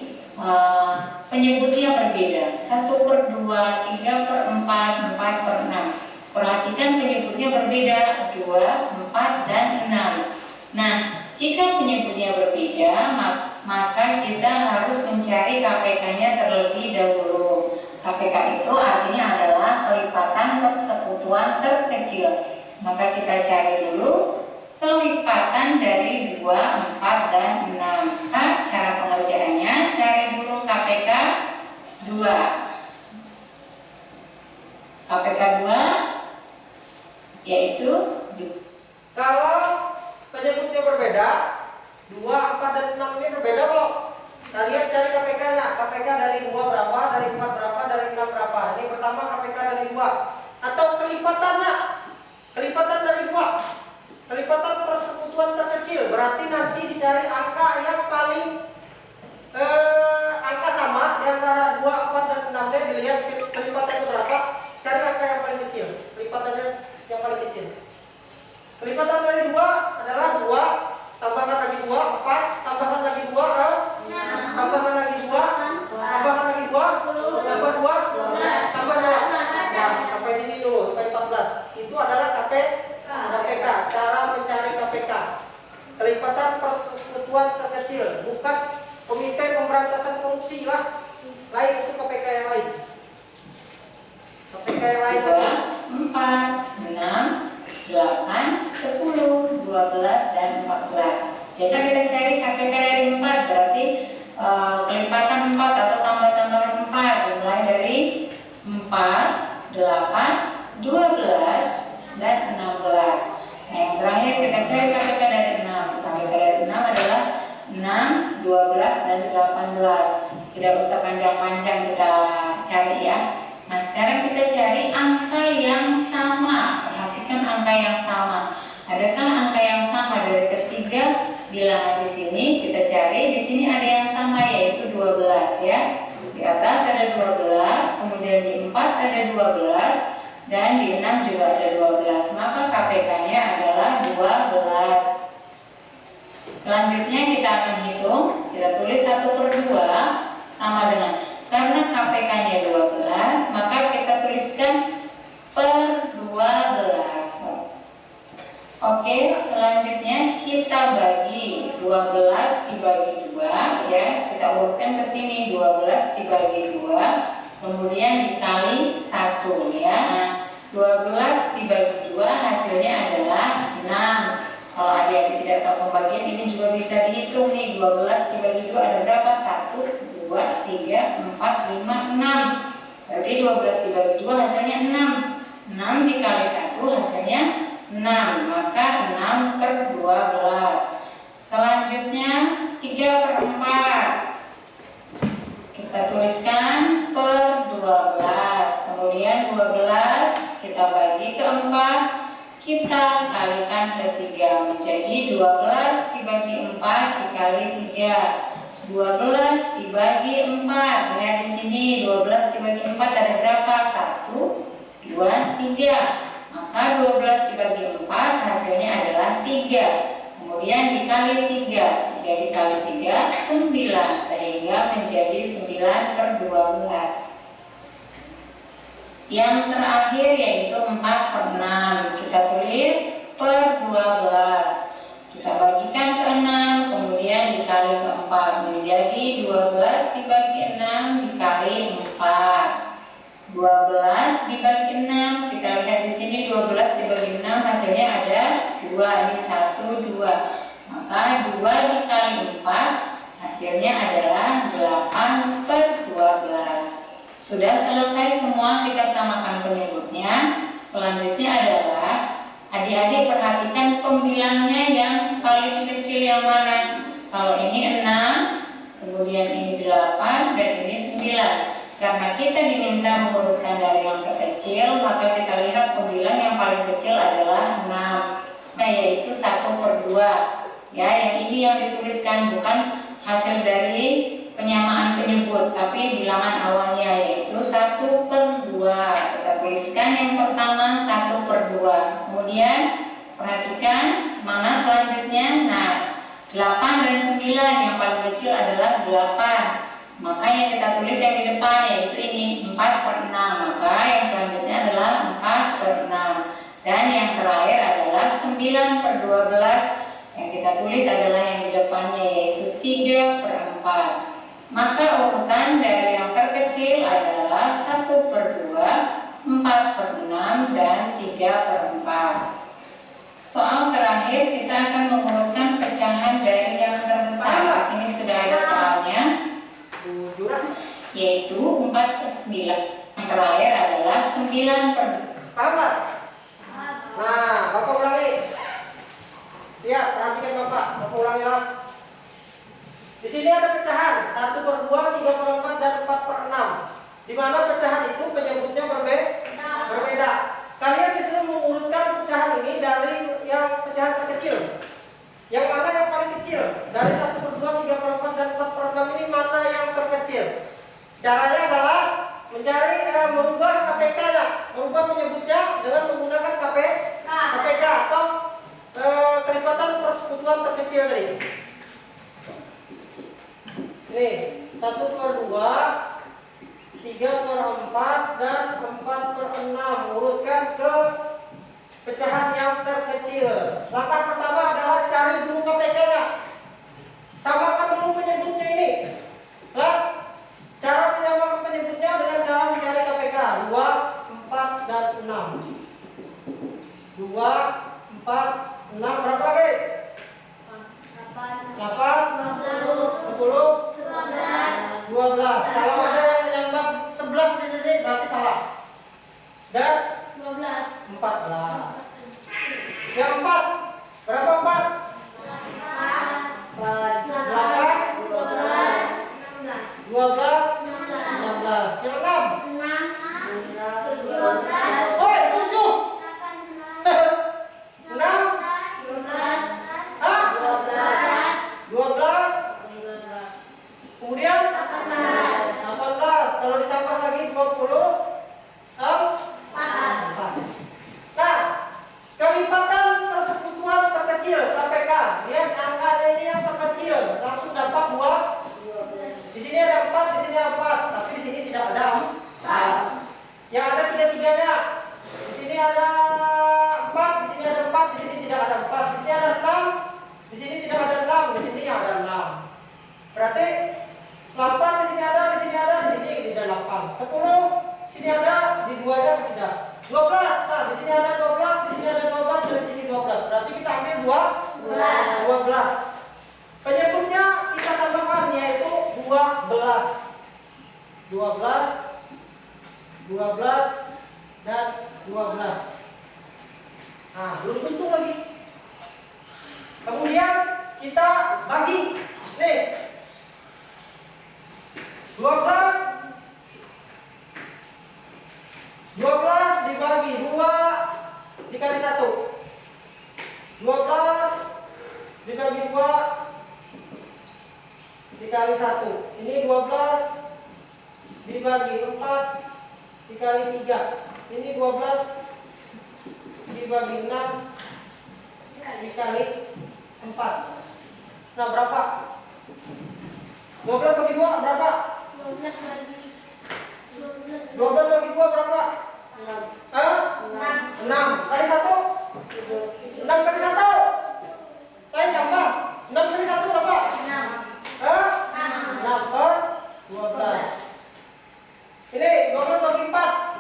penyebutnya berbeda. 1 per 2, 3 per 4, 4 per 6. Perhatikan penyebutnya berbeda, 2, 4, dan 6. Nah, jika penyebutnya berbeda, maka kita harus mencari KPK-nya terlebih dahulu. KPK itu artinya adalah kelipatan persekutuan terkecil. Maka kita cari dulu kelipatan dari 2, 4, dan 6. Maka cara pengerjaannya, cari dulu KPK 2. KPK 2 yaitu Kalau penyebutnya berbeda, 2, 4, dan 6 ini berbeda belum? Kalian cari KPK-nya. KPK dari 2 berapa, dari 4 berapa, dari 6 berapa. Ini pertama KPK dari 2. Atau kelipatannya. Kelipatan dari 2. Kelipatan persekutuan terkecil. Berarti nanti dicari angka yang paling angka sama di antara 2, 4, dan 6-nya. Dilihat kelipatannya berapa. Cari angka yang paling kecil. Kelipatannya yang paling kecil. Kelipatan dari 2 adalah 2, tambahkan lagi 2, 4, tambahkan lagi 2, tambahkan lagi 2, tambahkan lagi 2, tambah 2, tambah 2. Nah, sampai sini dulu, sampai 14. Itu adalah KPK. Cara mencari KPK. Kelipatan persekutuan terkecil, bukan Komite Pemberantasan Korupsi lah. Lain itu KPK yang lain. KPK yang lain 2, 4, 6, 8, 10, 12, dan 14. Jika kita cari KPK dari 4, berarti kelipatan 4 atau tambah-tambahan 4 dimulai dari 4, 8, 12, dan 16. Nah, yang terakhir kita cari KPK dari 6. KPK dari 6 adalah 6, 12, dan 18. Tidak usah panjang-panjang kita cari ya. Nah, sekarang kita cari angka yang sama. Perhatikan angka yang sama. Adakah angka yang sama dari ketiga bilangan di sini? Kita cari. Di sini ada yang sama yaitu 12 ya. Di atas ada 12, kemudian di 4 ada 12, dan di 6 juga ada 12. Maka KPK-nya adalah 12. Selanjutnya kita akan hitung. Kita tulis 1/2 sama dengan, karena KPK-nya 12, maka kita tuliskan per 12. Oke, selanjutnya kita bagi 12 dibagi 2 ya. Kita urutkan ke sini, 12 dibagi 2, kemudian dikali 1 ya. Nah, 12 dibagi 2 hasilnya adalah 6. Kalau adik-adik tidak tahu pembagian, ini juga bisa dihitung nih. 12 dibagi 2 ada berapa? 1, 2, 3, 4, 5, 6. Berarti 12 dibagi 2 hasilnya 6. 6 dikali 1 hasilnya 6. Maka 6/12. Selanjutnya 3/4. Kita tuliskan per 12. Kemudian 12 kita bagi ke 4. Kita kalikan ke 3 menjadi 12 dibagi 4 dikali 3. 12 dibagi 4. Lihat di sini 12 dibagi 4 ada berapa? 1, 2, 3. Maka 12 dibagi 4 hasilnya adalah 3. Kemudian dikali 3. 3 dikali 3 9, sehingga menjadi 9/12. Yang terakhir yaitu 4/6. Kita tulis per 12. Kita bagikan ke 6, kemudian dikali ke 4 menjadi 12 dibagi 6 dikali 4. 12 dibagi 6, kita lihat di sini 12 dibagi 6 hasilnya ada 2. Ini 1, 2. Maka 2 dikali 4 hasilnya adalah 8/12. Sudah selesai semua, kita samakan penyebutnya. Selanjutnya adalah adik-adik perhatikan pembilangnya yang paling kecil yang mana. Kalau ini 6, kemudian ini 8, dan ini 9. Karena kita diminta mengurutkan dari yang terkecil, maka kita lihat pembilang yang paling kecil adalah 6, yaitu 1/2. Ya, yang ini yang dituliskan bukan hasil dari penyamaan penyebut, tapi bilangan awalnya yaitu 1/2. Kita tuliskan yang pertama 1/2. Kemudian perhatikan mana selanjutnya. Nah, 8 dan 9 yang paling kecil adalah 8. Maka yang kita tulis yang di depan yaitu ini 4/6. Maka yang selanjutnya adalah 4/6. Dan yang terakhir adalah 9/12. Yang kita tulis adalah yang di depannya yaitu 3/4. Maka urutan dari yang terkecil adalah 1/2, 4/6, dan 3/4. Soal terakhir kita akan mengurutkan pecahan dari yang terbesar. Di sini sudah ada soalnya, yaitu 4/9. Yang terakhir adalah 9/2. Paham nggak? Nah, Bapak ulangi. Ya, perhatikan Bapak ulangi lah. Di sini ada pecahan 1/2, 3/4, dan 4/6. Di mana pecahan itu penyebutnya berbeda. Kalian disuruh mengurutkan pecahan ini dari yang pecahan terkecil. Yang mana yang paling kecil? Dari 1/2, 3/4, dan 4/6 ini mana yang terkecil? Caranya adalah mencari merubah KPK-nya, merubah penyebutnya dengan menggunakan KPK atau kelipatan persekutuan terkecil tadi. Nih, 1/2, 3/4, dan 4/6. Urutkan ke pecahan yang terkecil. Langkah pertama adalah cari dulu KPK-nya. Samakan dulu penyebutnya ini. Nah, cara menyamakan penyebutnya dengan cara mencari KPK. 2, 4, dan 6. 2, 4, 6. Berapa lagi? 8, 10, 12. Kalau ada yang menyambat 11 di sini berarti salah. Dan 14. Yang 4. Berapa 4? 8, 12, 16. Yang 6. Oh, 7. 6. 12. Kemudian 18. Kalau ditambah lagi 20. 10, sini ada, di 2 nya tidak. 12, nah di sini ada 12, di sini ada 12, dari sini 12. Berarti kita ambil 12. Penyebutnya kita samakan yaitu 12. 12 dan 12. Nah, belum tentu lagi. Kemudian kita bagi. Nih. 12 dibagi 2 dikali 1. 12 dibagi 2 dikali 1. Ini 12 dibagi 4 dikali 3. Ini 12 dibagi 6 dikali 4. Nah, berapa? 12 bagi 2 berapa? 12 bagi 2 berapa? 6 kali 1? 6 kali 1? Lain tambah. 6 kali 1 berapa? 6 per 12. Ini 12 bagi 4.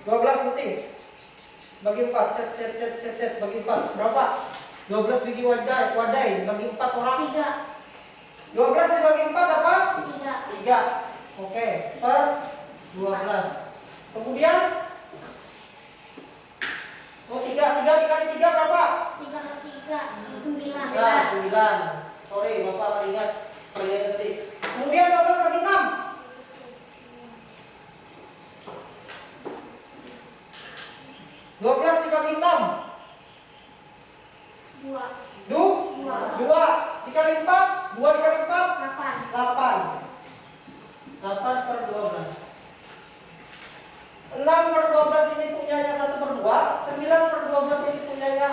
12 penting. Bagi 4, cet bagi 4. Berapa? 12 bagi wadai bagi 4 orang. 12 dibagi 4 dapat? 3. Oke, per 12. Kemudian 3 dikali 3 berapa? 9. Ya, 9. Sorry, Bapak ingat perlihat tadi. Kemudian 12 bagi 6. 12 dibagi 6. 2 dikali 4. 2 dikali 4. 8 per 12. 6 per 12 ini punyanya 1 per 2. 9 per 12 ini punyanya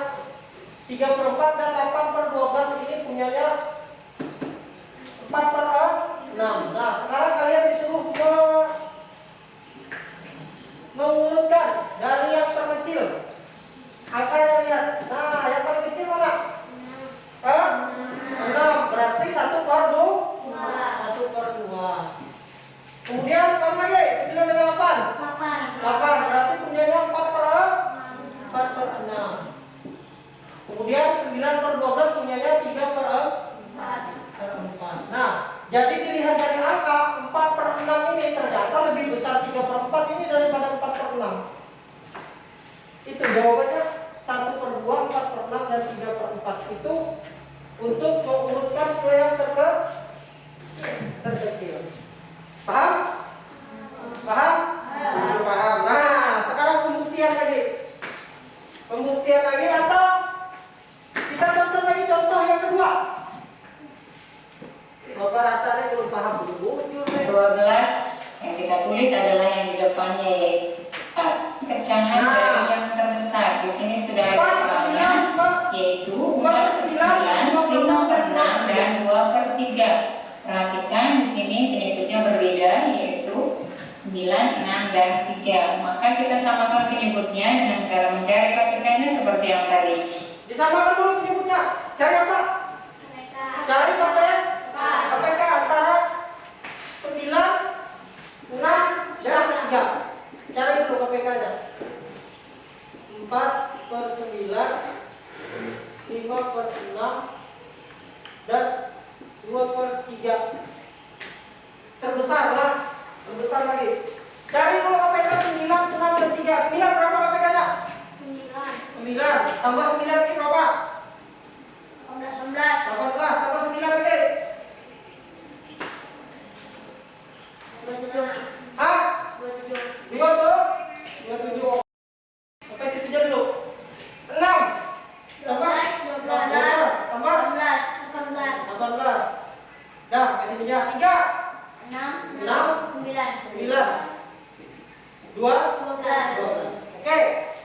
3 per 4. Dan 8 per 12 ini punyanya 4 per 6. Nah, sekarang kalian disuruh mengurutkan dari yang terkecil. Angka yang lihat. Nah, yang paling kecil mana? 6. Berarti 1 per 2. 1 per 2. Kemudian apa lagi? 9 dengan 8. 8. Berarti punyanya 4 per 6. Kemudian 9 per 12 punyanya 3 per 4. Nah, jadi dilihat dari angka 4 per 6 ini ternyata lebih besar 3 per 4 ini daripada 4 per 6. Itu jawabannya 1 per 2, 4 per 6, dan 3 per 4. Itu untuk mengurutkan kue yang terkecil. Paham? Paham? Paham. Nah, sekarang pembuktian lagi. Pembuktian lagi atau kita tonton lagi contoh yang kedua. Bapak rasanya belum paham dulu. 12 yang kita tulis adalah yang di depannya yaitu pecahan dari yang terbesar. Di sini sudah ada soalnya yaitu 4 per 9, 5 per 6, dan 2 per 3. Perhatikan di sini penyebutnya berbeda yaitu 9, 6, dan 3. Maka kita samakan penyebutnya dengan cara mencari KPK-nya seperti yang tadi. Disamakan dulu penyebutnya. Cari apa? Cari KPK antara 9, 6, dan 3. Cari dulu KPK-nya. 4 per 9, 5 per 6, dan 2 per 3. Terbesar lagi. Cari dulu KPK 9, 6, dan 3. 9 berapa KPK-nya? 9. Tambah 9 lagi berapa? 18. Tambah 9 lagi. 27. Oke, situ aja dulu. 6. Tambah 12. Tambah 18. Dah, ke sini aja. 3. 6. 9. 2. 12. Oke,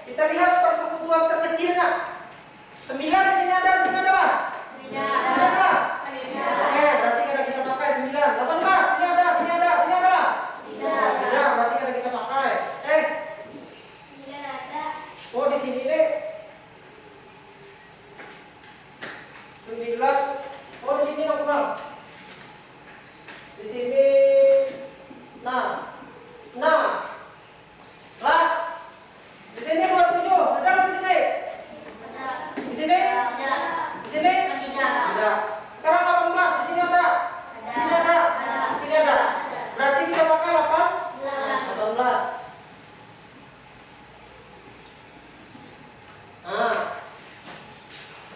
kita lihat persekutuan terkecilnya. 9 di sini ada, di sini ada lah. Oke, berarti kada kita pakai 9. 18, sini ada, sini ada, sini ada lah. Tidak, berarti kada kita pakai. Oh, di sini nih 9. Oh, di sini kurang. Di sini 18. Nah,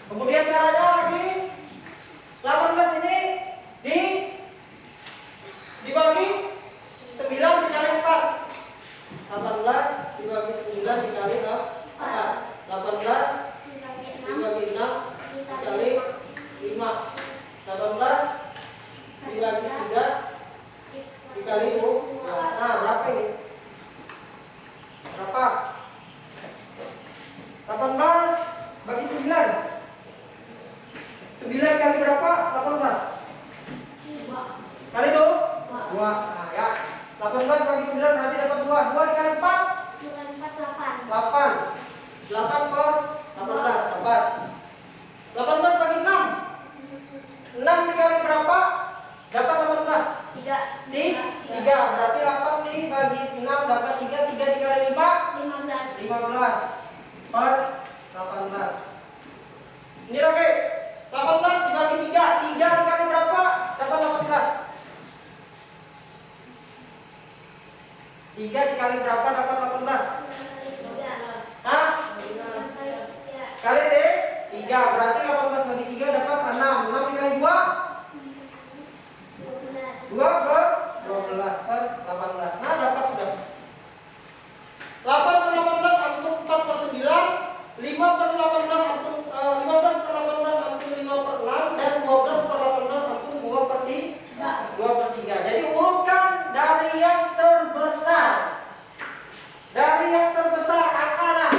kemudian caranya lagi 18 ini dibagi 9 dikali 4. 18 dibagi 9 dikali 4. 18 dibagi 6 dikali 5. 18 dibagi 3 dikali 2. Nah, berapa ini? Berapa? 18 bagi 9. 9 kali berapa? 18. Kali 2? 2. Nah, ya. 18 bagi 9 berarti dapat 2. 2 dikali 4? 8. 8 per 18 dapat. 18 bagi 6. 6 dikali berapa? Dapat 18. 3. Berarti 8 dibagi 6 dapat 3. 3 dikali 5? 15 per 18. Ini lagi 18 dibagi 3. 3 dikali berapa? Dapat 18. 3 dikali berapa? Dapat 18. Hah? Kali 3. Berarti 18 bagi 3 dapat 6. 6 dikali 2? 2 per 12 per 18. Nah, dapat sudah. 8 per 18 antum 4 per 9. 5 per 18 antum 15 per 18 antum 5 per 6. Dan 12 per 18 antum 2 per 3. Jadi urutkan dari yang terbesar. Dari yang terbesar angkanya.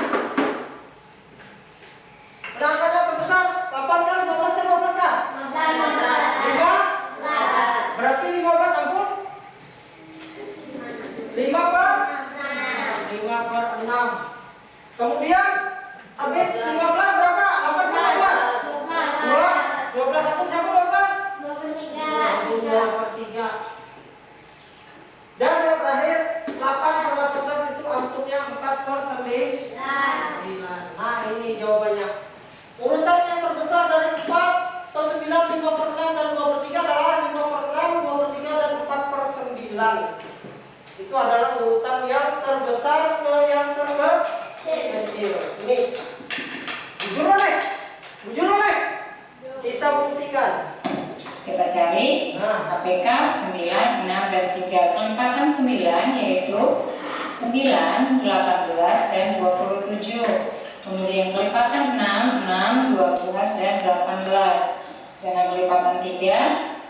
Angkanya terbesar 8 kali 12 kan 12 kan? 5. Berarti 15 ampun 5 per 6. Kemudian habis 15 berapa? 8 ke 12. 12 ampun siapa 12? 2 per 3. Dan yang terakhir 8 per 18 itu antumnya 4 per 9. Nah, ini jawabannya. Urutan yang terbesar dari 4 per 9, 5 per 6 dan 2 per 3 adalah 5 per 6, 2 per 3 dan 4 per 9. Itu adalah urutan yang terbesar ke yang terkecil. Ini bujur boleh? Kita buktikan. Kita cari KPK 9, 6, dan 3. Kelempatan 9 yaitu 9, 18, dan 27. Kemudian kelipatan 6, 6, 12, dan 18. Dengan kelipatan 3,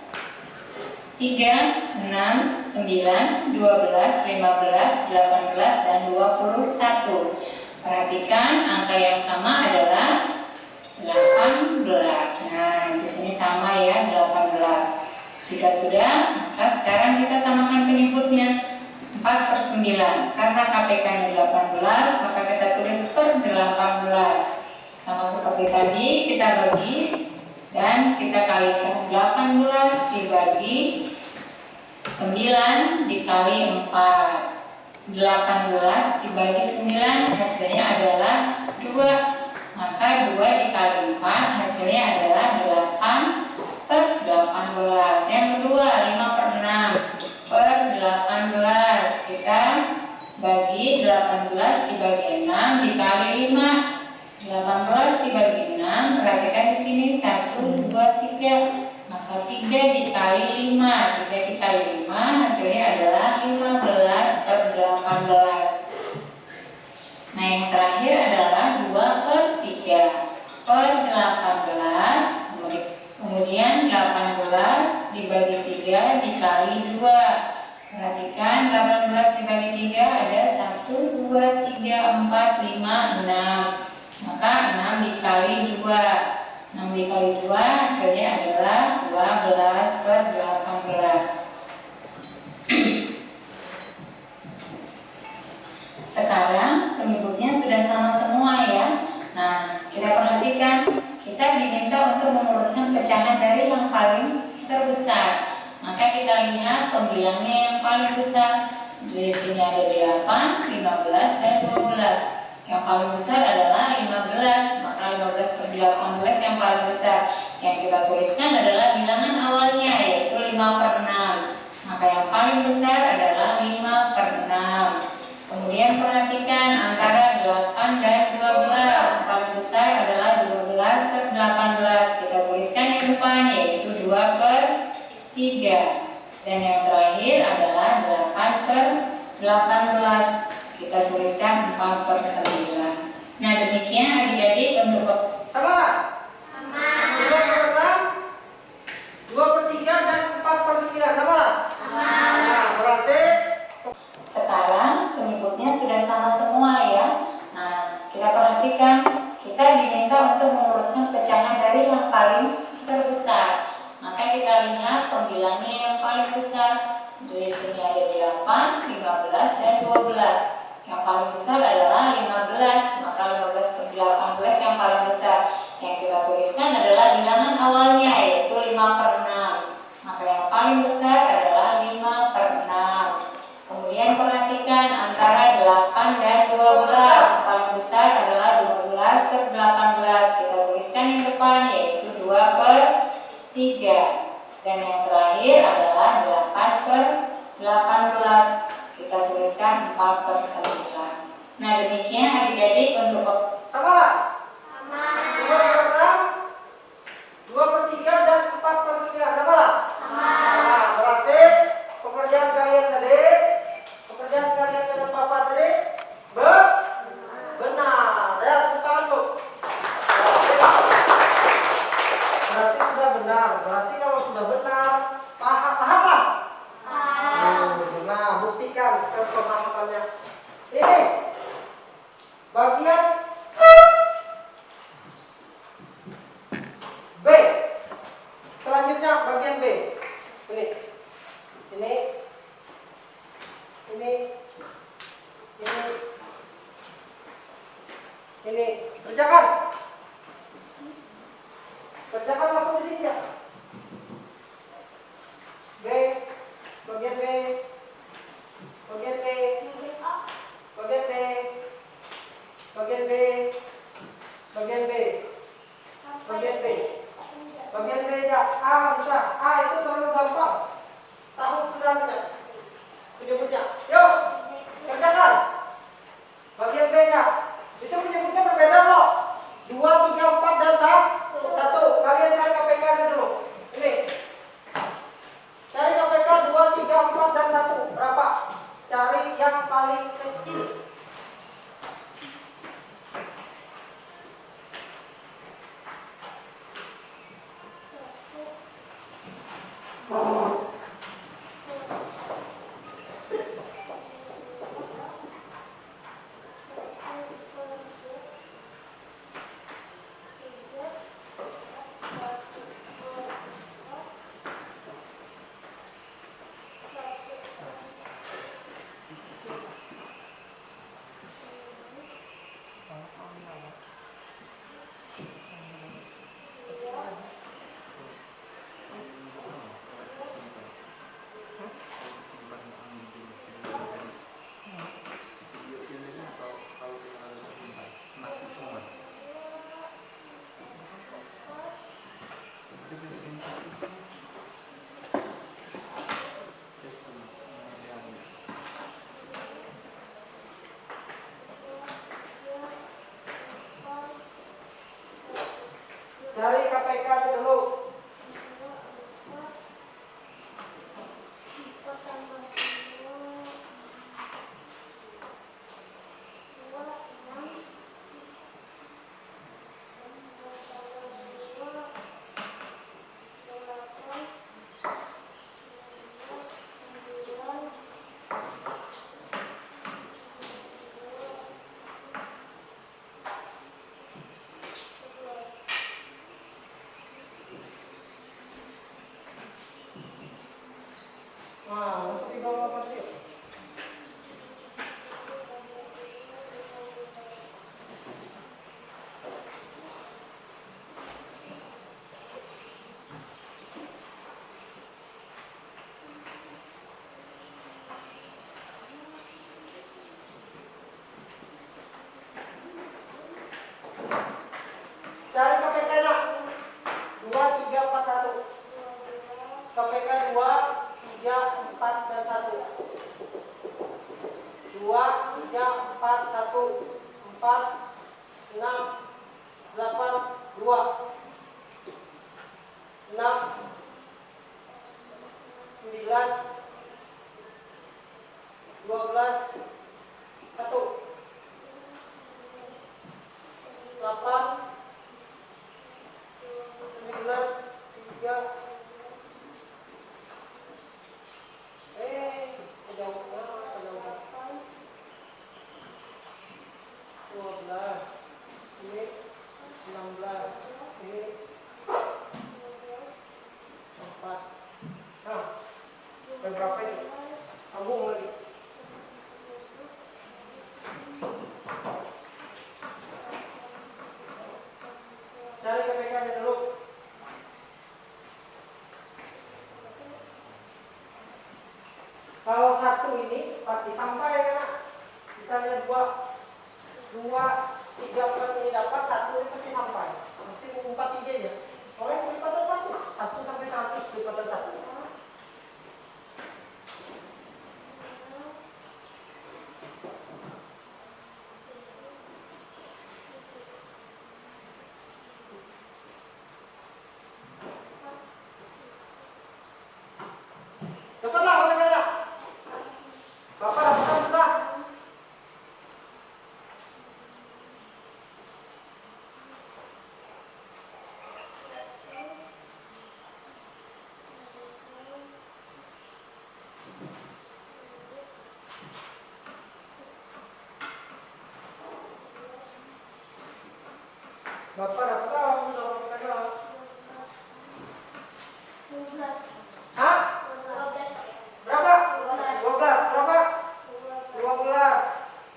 6, 9, 12, 15, 18, dan 21. Perhatikan angka yang sama adalah 18. Nah, di sini sama ya, 18. Jika sudah, maka sekarang kita samakan penyebutnya 4 per 9. Karena KPK-nya 18, maka kita tulis per 18. Sama seperti tadi, kita bagi dan kita kalikan. 18 dibagi 9 dikali 4. 18 dibagi 9 hasilnya adalah 2. Maka 2 dikali 4 hasilnya adalah 8 per 18. Yang kedua 5 per 6 per 18. Kita bagi 18 dibagi 6 dikali 5. 18 dibagi 6, perhatikan di sini 1, 2, 3. Maka 3 dikali 5. 3 dikali 5 hasilnya adalah 15 per 18. Nah, yang terakhir adalah 2 per 3 per 18. Kemudian 18 dibagi 3 dikali 2. Perhatikan 18 dibagi 3 ada 1, 2, 3, 4, 5, 6. Maka 6 dikali 2. 6 dikali 2 hasilnya adalah 12 per 18. Sekarang penyebutnya sudah sama semua ya. Nah, kita perhatikan, kita diminta untuk mengurutkan pecahan dari yang paling terbesar. Maka kita lihat pembilangnya yang paling besar. Di sini ada 8, 15, dan 12. Yang paling besar adalah 15. Maka 15 per 18 yang paling besar. Yang kita tuliskan adalah bilangan awalnya, yaitu 5 per 6. Maka yang paling besar adalah 5 per 6. 18. Kita tuliskan 4/9. Nah, demikian adik-adik untuk Sama? Sama. 2/6, 2/3 dan 4/9 sama? Sama. Nah, berarti sekarang penyebutnya sudah sama semua ya. Nah, kita perhatikan, kita diminta untuk mengurutkan pecahan dari yang paling terbesar. Maka kita lihat pembilangnya yang paling besar. Di sini ada 8, 15, dan 12. Yang paling besar adalah 15, maka 15 per 18 yang paling besar. Yang kita tuliskan adalah bilangan awalnya, yaitu 5/6. Maka yang paling besar adalah 5/6. Kemudian perhatikan antara 8 dan 12. Yang paling besar adalah 12/18. Kita tuliskan yang depan, yaitu 2/3. Dan yang terakhir adalah 8/18. Kita tuliskan 4/9. Nah, demikian adik-adik untuk sama? Sama. 2/6, 2/3 dan 4/9 sama? Sama. Nah, berarti pekerjaan kalian tadi, pekerjaan kalian dengan papa tadi benar. Ya, tangan tuh. Berarti sudah benar. Berarti kalau sudah benar, paham lah? Nah, buktikan pemahamannya. Ini bagian B. Selanjutnya bagian B. Ini. Kerjakan. Kerjakan langsung di sini ya. B. Bagian B. Bagian B. Bagian B. Bagian B. Bagian B. Bagian B. Bagian B ya. A bisa. A itu terlalu gampang. Tahu sudah punya. Penyebutnya. Yuk. Kerjakan. Bagian B nya. Itu penyebutnya berbeda loh. 2, 3, 4 dan 1. Kalian cari KPK nya dulu. Ini. Cari KPK 2, 3, 4 dan 1. Berapa? Cari yang paling kecil. Cari KPK dulu. Nah, mesti bawa apa sih? Cari KPK-nya. 2, 3, 4, 1. KPK 2, 3, 4 dan 1. 2, 3, 4, 1, 4, 6, 8, 2, 6, 9, 12, pasti sampai kan. Misalnya 2, 3, 4 ini dapat, 1 ini pasti sampai. Mesti mengumpat 3 ya. Oleh pelipatan 1 sampai 100 pelipatan 1. Dapatlah oleh saya. Bapak dapatkan sudah. Bapak dapatkan sudah pegang. 12. Hah? 12. Berapa? 12. Berapa? 12.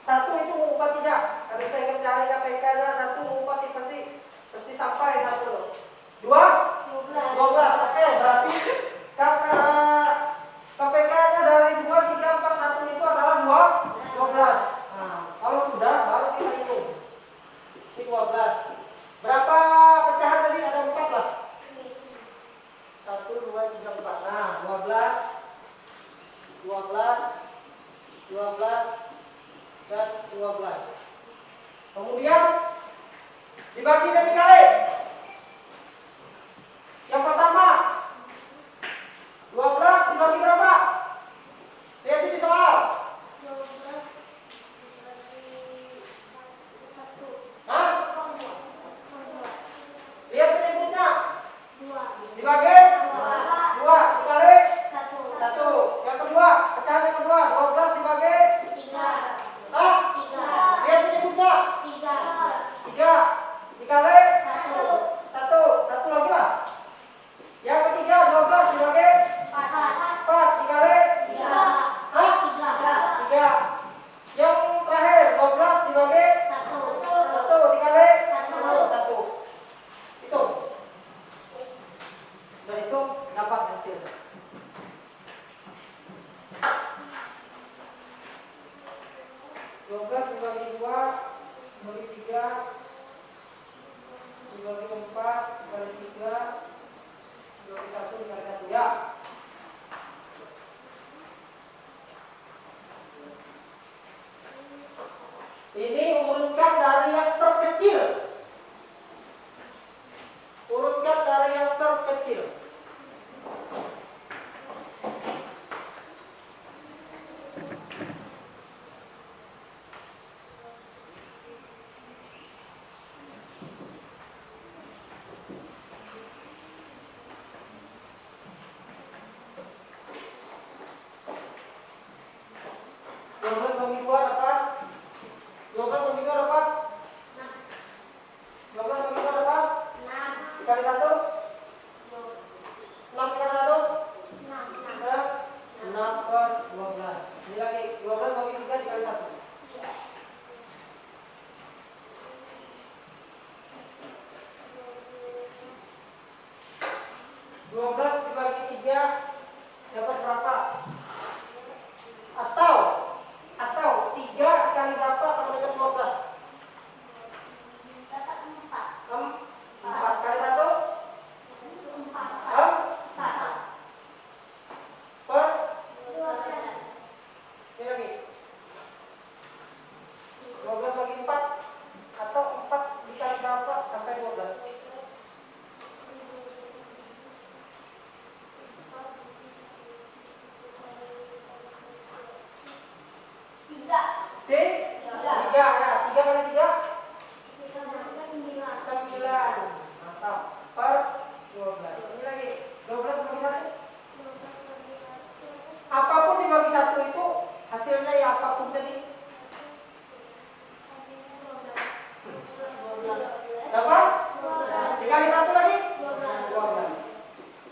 1 itu mengumpat tidak. Kalau saya ingin cari KPK-nya 1 mengumpat pasti sampai 1. 2? 12. Oke, berarti KPK-nya dari 2, 3, 4, 1 itu adalah 12. Nah, kalau sudah baru kita hitung. Ini 12. Berapa pecahan tadi? Ada 4 lah. 1, 2, 3, 4. Nah, 12, dan 12. Kemudian dibagi dan dikali. Yang pertama 12 dibagi berapa? Lihat di soal. 12 Hah? Lihat penyebutnya. 2. Dibagi 2 dikali 1. Yang kedua, pecahan yang kedua 12 dibagi 3. Hah? 3. Lihat penyebutnya. 3 dikali 1 lagi lah. Yang ketiga 12 dibagi 4 dikali 3. hah? 3. Yang terakhir 12 dibagi 1 dikali 1. Hitung. Dan itu dapat hasil. 12 dibagi 2 dibagi 3 dibagi 4 dibagi 3 dibagi 1 dibagi 1 ya. Ini urutkan dari yang terkecil. Urutkan dari yang terkecil. Bagi 2 dapat 12 bagi 2 dapat 12 bagi 2 dapat 6. dikali 1 6 dikali 1 6 per 12. Ini lagi 12 bagi 3 dikali 1 12 dibagi 3 dapat berapa? Atau 3 kali berapa sama dengan 12? 4 kali 1 per ini lagi 12 bagi 4 atau 4 dikali berapa sampai 12? 3 ya, 3 kali 3 9. Mantap. Per 12. Ini lagi 12 bagi 1. Apapun dibagi 1 itu hasilnya ya apapun tadi. Dapat? Dikali 1 lagi 12.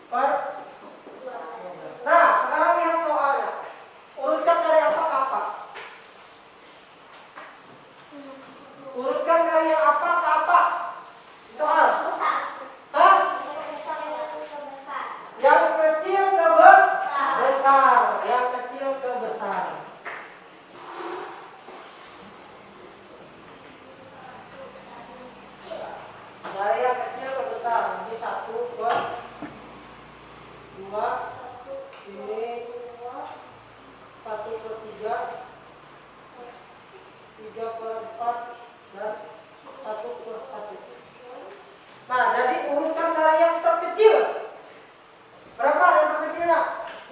Per 12. Nah, sekarang lihat soalnya. Urutkan dari apa ke apa? 3/4 dan 1/1. Nah, jadi urutkan dari yang terkecil. Berapa yang terkecilnya?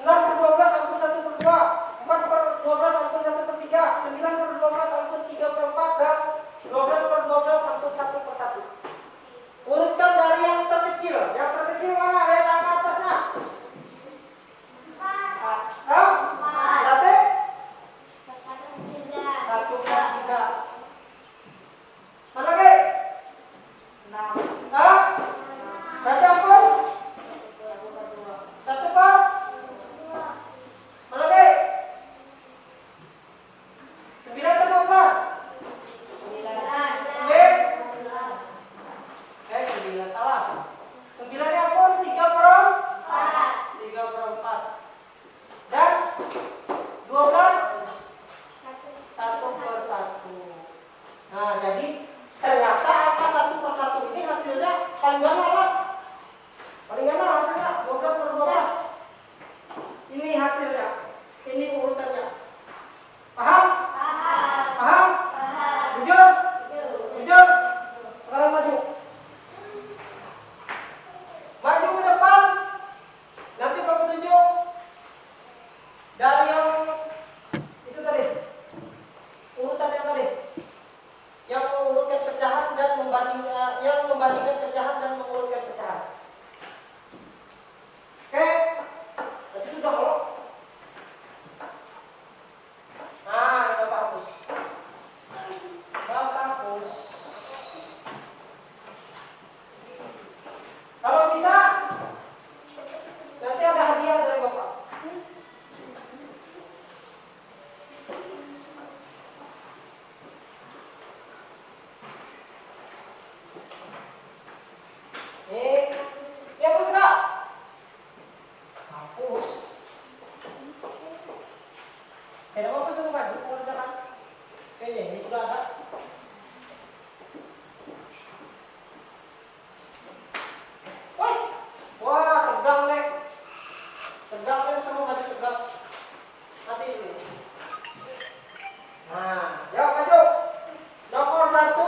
6/12 angkut 1/2, 4/12 angkut 1/3, 9/12 angkut 3/4, dan 12/12 angkut 1/1. Urutkan dari yang terkecil. Yang terkecil mana? Lihat angka atasnya. Berarti 1/3. Mana lagi? 6. Berarti apa? 1/2. Mana lagi? 9/12. 9. Salah. 9 nya pun 3/4. Dan 12 1/1. Nah, jadi ternyata angka 1/1 ini hasilnya paling gampang lah. Paling gampang hasilnya 12/12. Ini hasilnya. Ini urutannya. Paham? Paham? Jujur? Jujur? Sekarang maju. Maju ke depan. Nanti Bapak tunjuk dari yang itu tadi. Urutan yang tadi. Yang mengurutkan pecahan dan membandingkan pecahan dan mengurutkan pecahan. Oke? Jadi sudah loh. Nah, Bapak hapus. Bapak hapus. Kalau bisa, nanti ada hadiah dari Bapak. Nih, hapus enggak? Hapus. Kenapa Bapak suruh maju mengerjakan? Kayaknya ini sudah ada. Woi, wah tegang nih. Tegang kan semua maju tegang. Nanti ini. Nah, yuk maju. Nomor 1,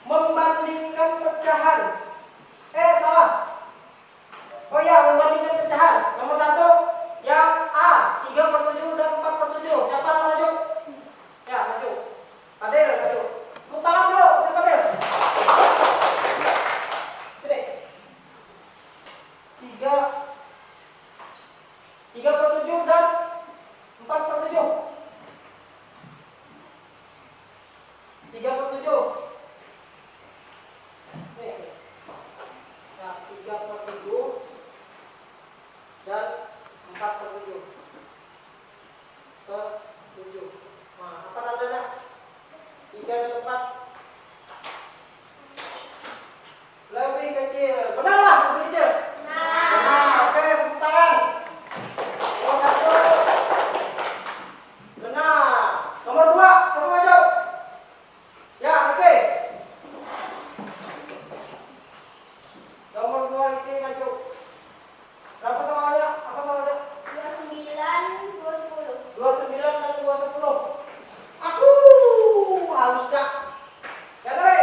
membandingkan pecahan. Salah. Oh ya, membandingkan pecahan. Nomor 1, yang A, 3/7 dan 4/7. Siapa yang maju? Ya, maju. Adel, maju. Tepuk tangan dulu, siapa Adel? Sini. 3/7 dan 4/7. 3/7. Nih. Nah, 3/7 dan 4/7. Ke-7. Nah, apa tandanya? 3 dan 4 lebih kecil. Benar lah, lebih kecil. Benar. Oke, tepuk tangan. Nomor 1. Benar. Nomor 2, siapa maju? Ya, oke. Nomor 2 ini maju. Berapa salahnya? Apa salahnya? 29 dan 2/10. Aku halus dah. Ya tadi.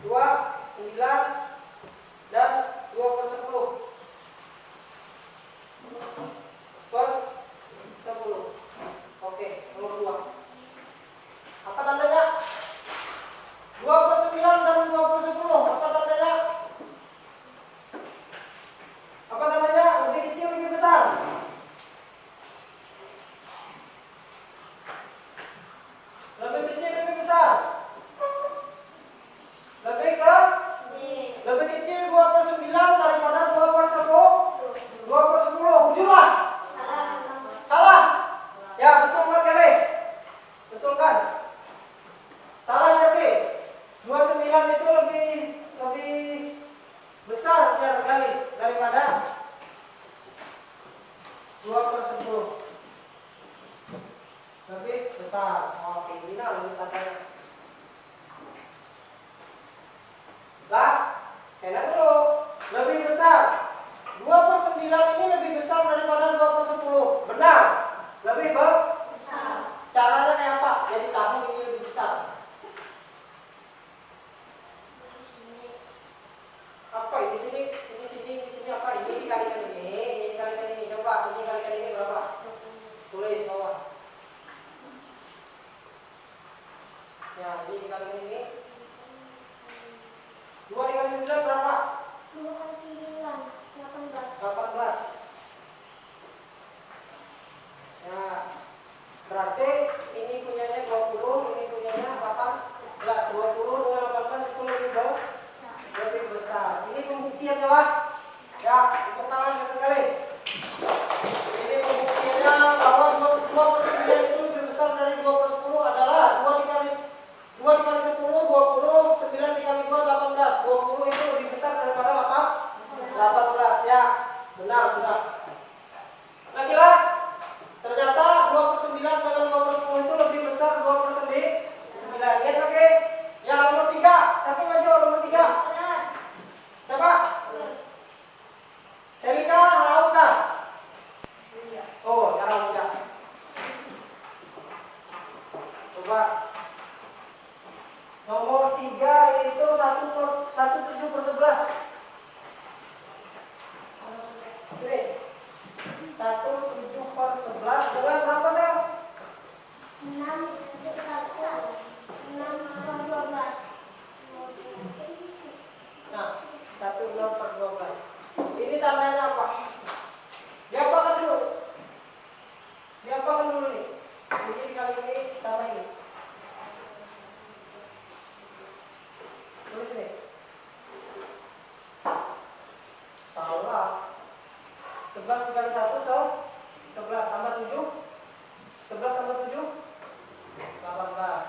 29 dan 2/10. Per 10. Oke, nomor 2. Apa tandanya? 2/9 dan 2/10. Apa tandanya? Apa tandanya? Lebih kecil, lebih besar? Lebih kecil, lebih besar? Lebih kecil 2/9 daripada 2/10. 2/10. Jujurlah. Salah. Ya, betul kan kali? Betul kan? Salah ya, Ki. 29 itu lebih besar kali daripada 2/10. Lebih besar. Oke, ini lebih tandanya. Lah, enak dulu. Lebih besar. 2/9 ini lebih besar daripada 2/10. Benar. Lebih besar. Caranya kayak apa? Jadi dikali ini. 2 dikali 9 berapa? 2 kali 9, 18. 18. Ya, berarti ini punyanya 20, ini punyanya 18. 20 dengan 18 itu lebih besar. Ini pembuktiannya lah. Ya, tepuk tangan sekali. Ini pembuktiannya bahwa 2/9 itu lebih besar dari 2/10 adalah 2 dikali 10, 20, 9 dikali 2, 18. 20 itu lebih besar daripada 18. Ya, benar sudah. Lagi lah. Ternyata 2/9 dengan 2/10 itu lebih besar 2/9. Lihat lagi. Ya, nomor 3. Siapa maju nomor 3? Siapa? Selika Rauka. Oh, jarang juga. Coba. Nomor 3 itu 1/7/11. Sini. 1/7/11 dengan berapa sel? 6/12. Nah, 1/12. Ini tandanya apa? Diapakan dulu? Diapakan dulu nih? Jadi kali ini tanda ini. Tulis ini. Tahu lah. 11 dikali 1 11 tambah 7. 11 tambah 7 18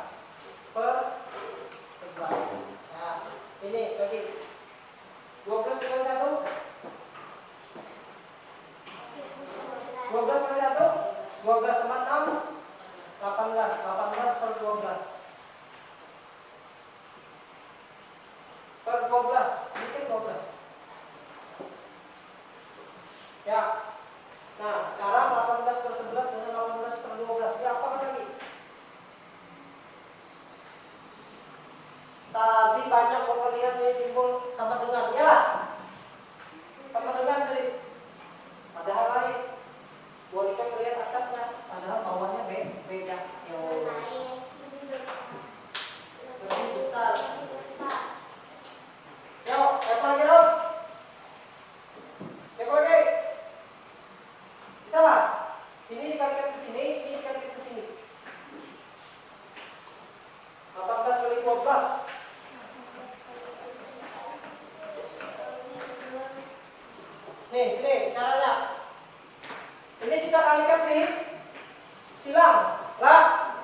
per 11. Nah, ini bagi 12 dikali 1 12 kali 1 12 tambah 6 18 per 12 per 12 bikin 12. Ya. Nah, sekarang 18/11 dengan 18/12 ya apa lagi? Tadi banyak pembelian ini timbul sama dengan ya. Sama dengan tadi. Padahal lain. Boneka melihat atasnya, padahal bawahnya beda. Lebih besar. Yuk, apa lagi dong? Apa lagi? Bisa lah. Ini dikalikan ke sini, ini dikalikan ke sini. 18 kali 12. Nih, sini caranya. Ini kita kalikan silang. Lah.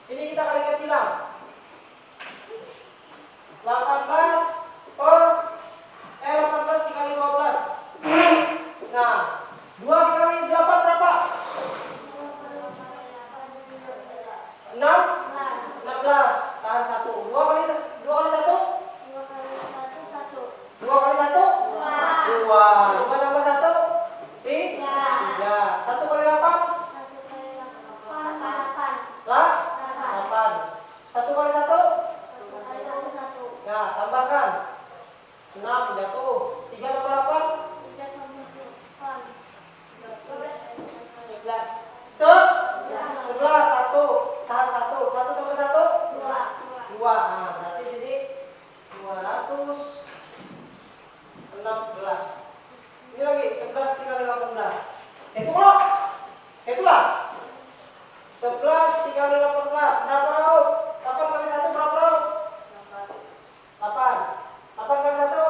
Ini kita kalikan silang. 18 dikali 12. Nah, 2 dikali 8 berapa? 16. Tahan 1. 2 kali 1? 2 kali 1? 2 kali 1? 2. 2 tambah 1? 3. 1 kali 8? Lah? 8. 1 kali 1? Nah, tambahkan 6 jatuh. 3 tambah 8? 11. 1. Tahan 1. 1 tambah 1? 2. Nah, berarti sini 216. Ini lagi 11 dikali 18. Itulah. 11 dikali 18. Berapa raut? 8 kali 1 berapa raut? 8. 8 kali 1?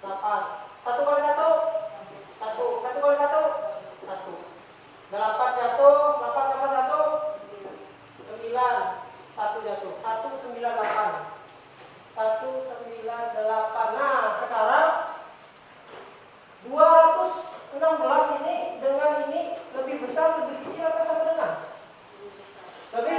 8. 1 kali 1? 1. 1 kali 1? 1. 8 jatuh. 8 tambah 1? 9. 1 jatuh. 198. 198. Nah, sekarang 216 ini dengan ini lebih besar, lebih kecil atau sama dengan? Lebih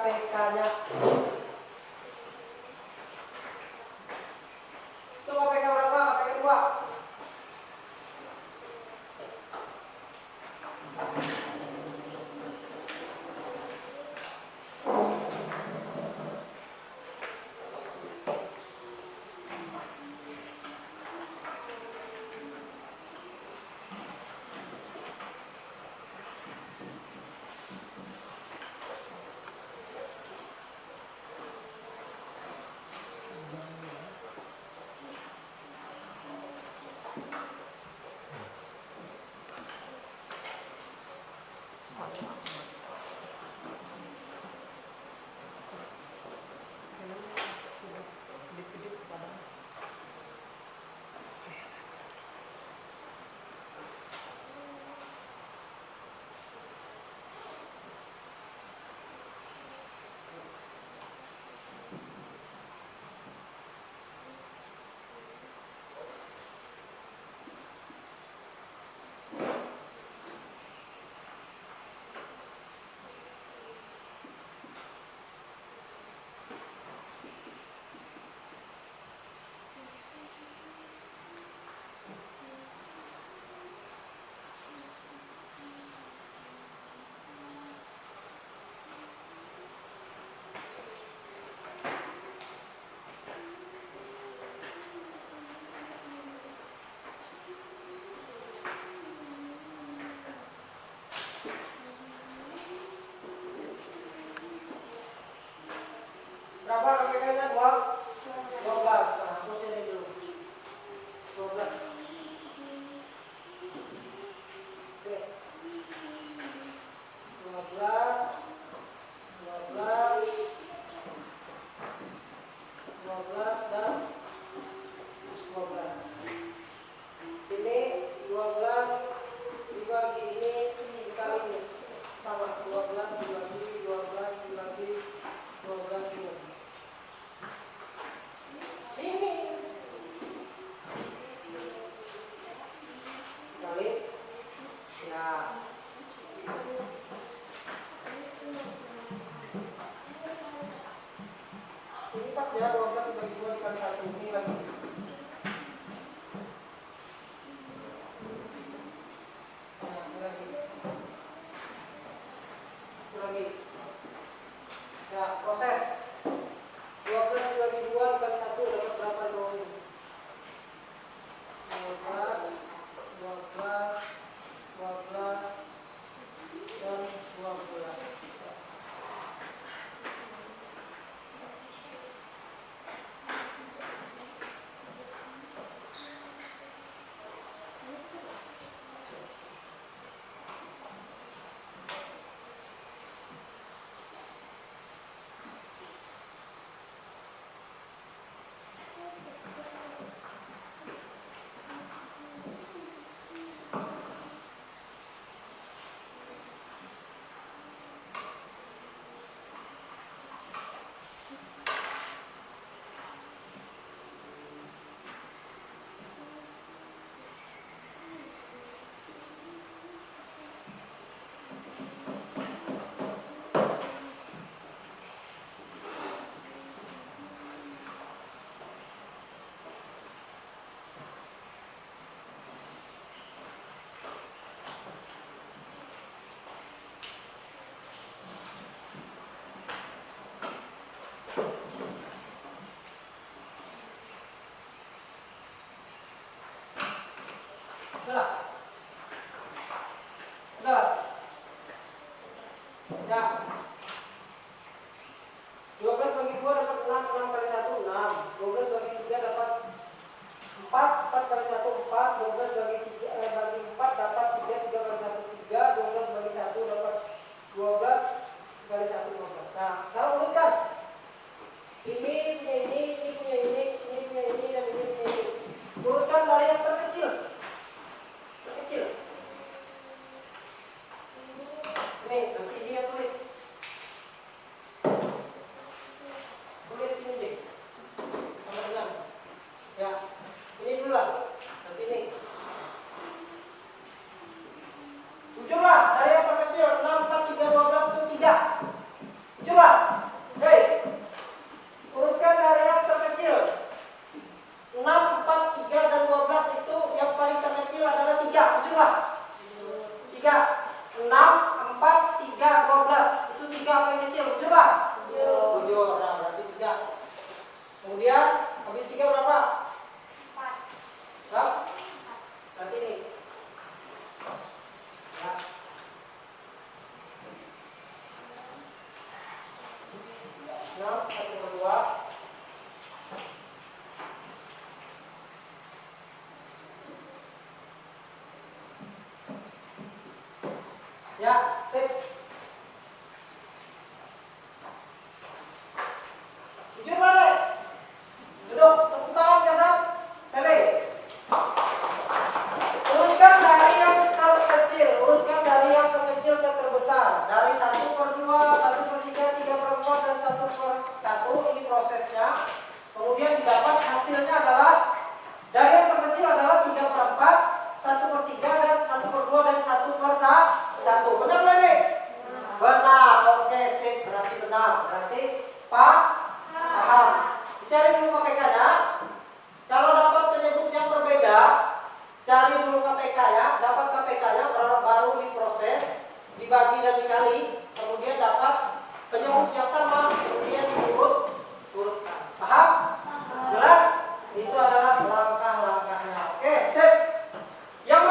KPK-nya. Itu KPK berapa? KPK 2. Berapa KPK-nya? 12. Nah, terus ini dulu. 12. Oke. 12 dan 12. Ini 12 dibagi ini dikali ini. Sama 12 dibagi 12 dibagi 12 ini. Sini. Kali. Ya. Ini pas ya 12 dibagi 2 dikali 1 ini lagi. Nah, ini lagi. Ini lagi. Ya, proses. 12 dibagi 2 dikali 1 dapat berapa di bawah ini? 12 dan 12. Sudah. Sudah. Ya. 12 bagi 2 dapat 6, 6 kali 1, 6. 12 bagi 3 dapat 4, 4 kali 1, 4. 12 bagi 4 dapat 3, 3 kali 1, 3. 12 bagi 1 dapat 12 kali 1, 12. Nah, sekarang urutkan. Ini punya ini punya ini punya ini, dan ini punya ini. Urutkan dari yang terkecil. Terkecil. Ya, sip. Jujur balik. Duduk, tepuk tangan biasa. Sele. Urutkan dari yang terkecil, urutkan dari yang terkecil ke terbesar. Dari 1/2, 1/3, 3/4, dan 1/1. Ini prosesnya. Kemudian didapat hasilnya adalah dari yang terkecil adalah 3/4, 1/3, dan 1/2, dan 1/1. Benar nggak nih? Benar. Oke, sip. Berarti benar. Berarti paham. Dicari dulu KPK-nya. Kalau dapat penyebut yang berbeda, cari dulu KPK-nya. Dapat KPK-nya baru diproses, dibagi dan dikali, kemudian dapat penyebut yang sama, kemudian diurutkan. Paham? Jelas? Itu adalah langkah-langkahnya. Oke, sip. Yang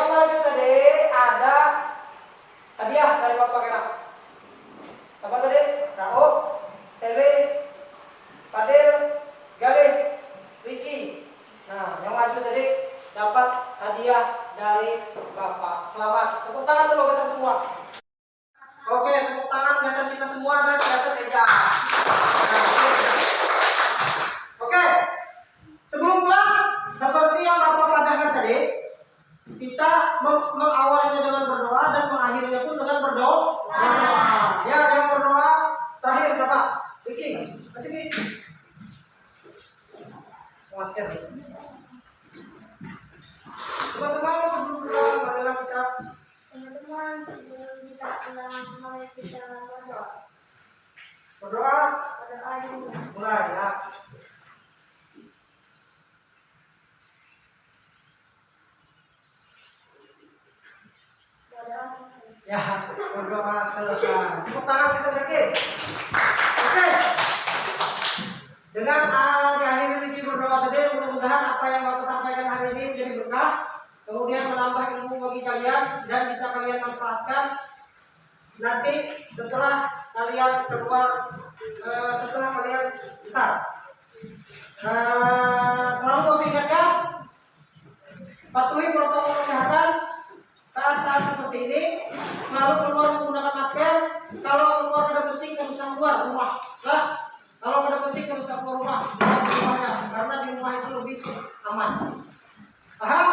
maju tadi ada hadiah dari Bapak Kena. Apa tadi? Raof, Sele, Fadil, Galih, Ricky. Nah, yang maju tadi dapat hadiah dari Bapak. Selamat. Tepuk tangan dulu geser semua. Oke, tepuk tangan geser kita semua dan geser Eja. Nah, oke. Sebelum pulang, seperti yang Bapak padahkan tadi, kita mengawalnya dengan berdoa dan mengakhirinya pun dengan berdoa. Ya, yang berdoa terakhir siapa? Vicky. Vicky. Semua sekian. Teman-teman, sebelum pulang, marilah kita. Teman-teman, sebelum kita pulang, mari kita berdoa. Berdoa. Berdoa dulu. Mulai ya. Berdoa. Ya, berdoa selesai. Tepuk tangan bisa berakhir. Oke. Dengan diakhiri Vicky berdoa tadi, mudah-mudahan apa yang Bapak sampaikan hari ini menjadi berkah, kemudian menambah ilmu bagi kalian dan bisa kalian manfaatkan nanti setelah kalian keluar, setelah kalian besar. Selalu Bapak ingatkan, patuhi protokol kesehatan. Saat-saat seperti ini selalu keluar menggunakan masker. Kalau keluar ada penting nggak bisa keluar rumah. Nah, kalau ada penting nggak bisa keluar rumah, di rumahnya, karena di rumah itu lebih aman. Paham?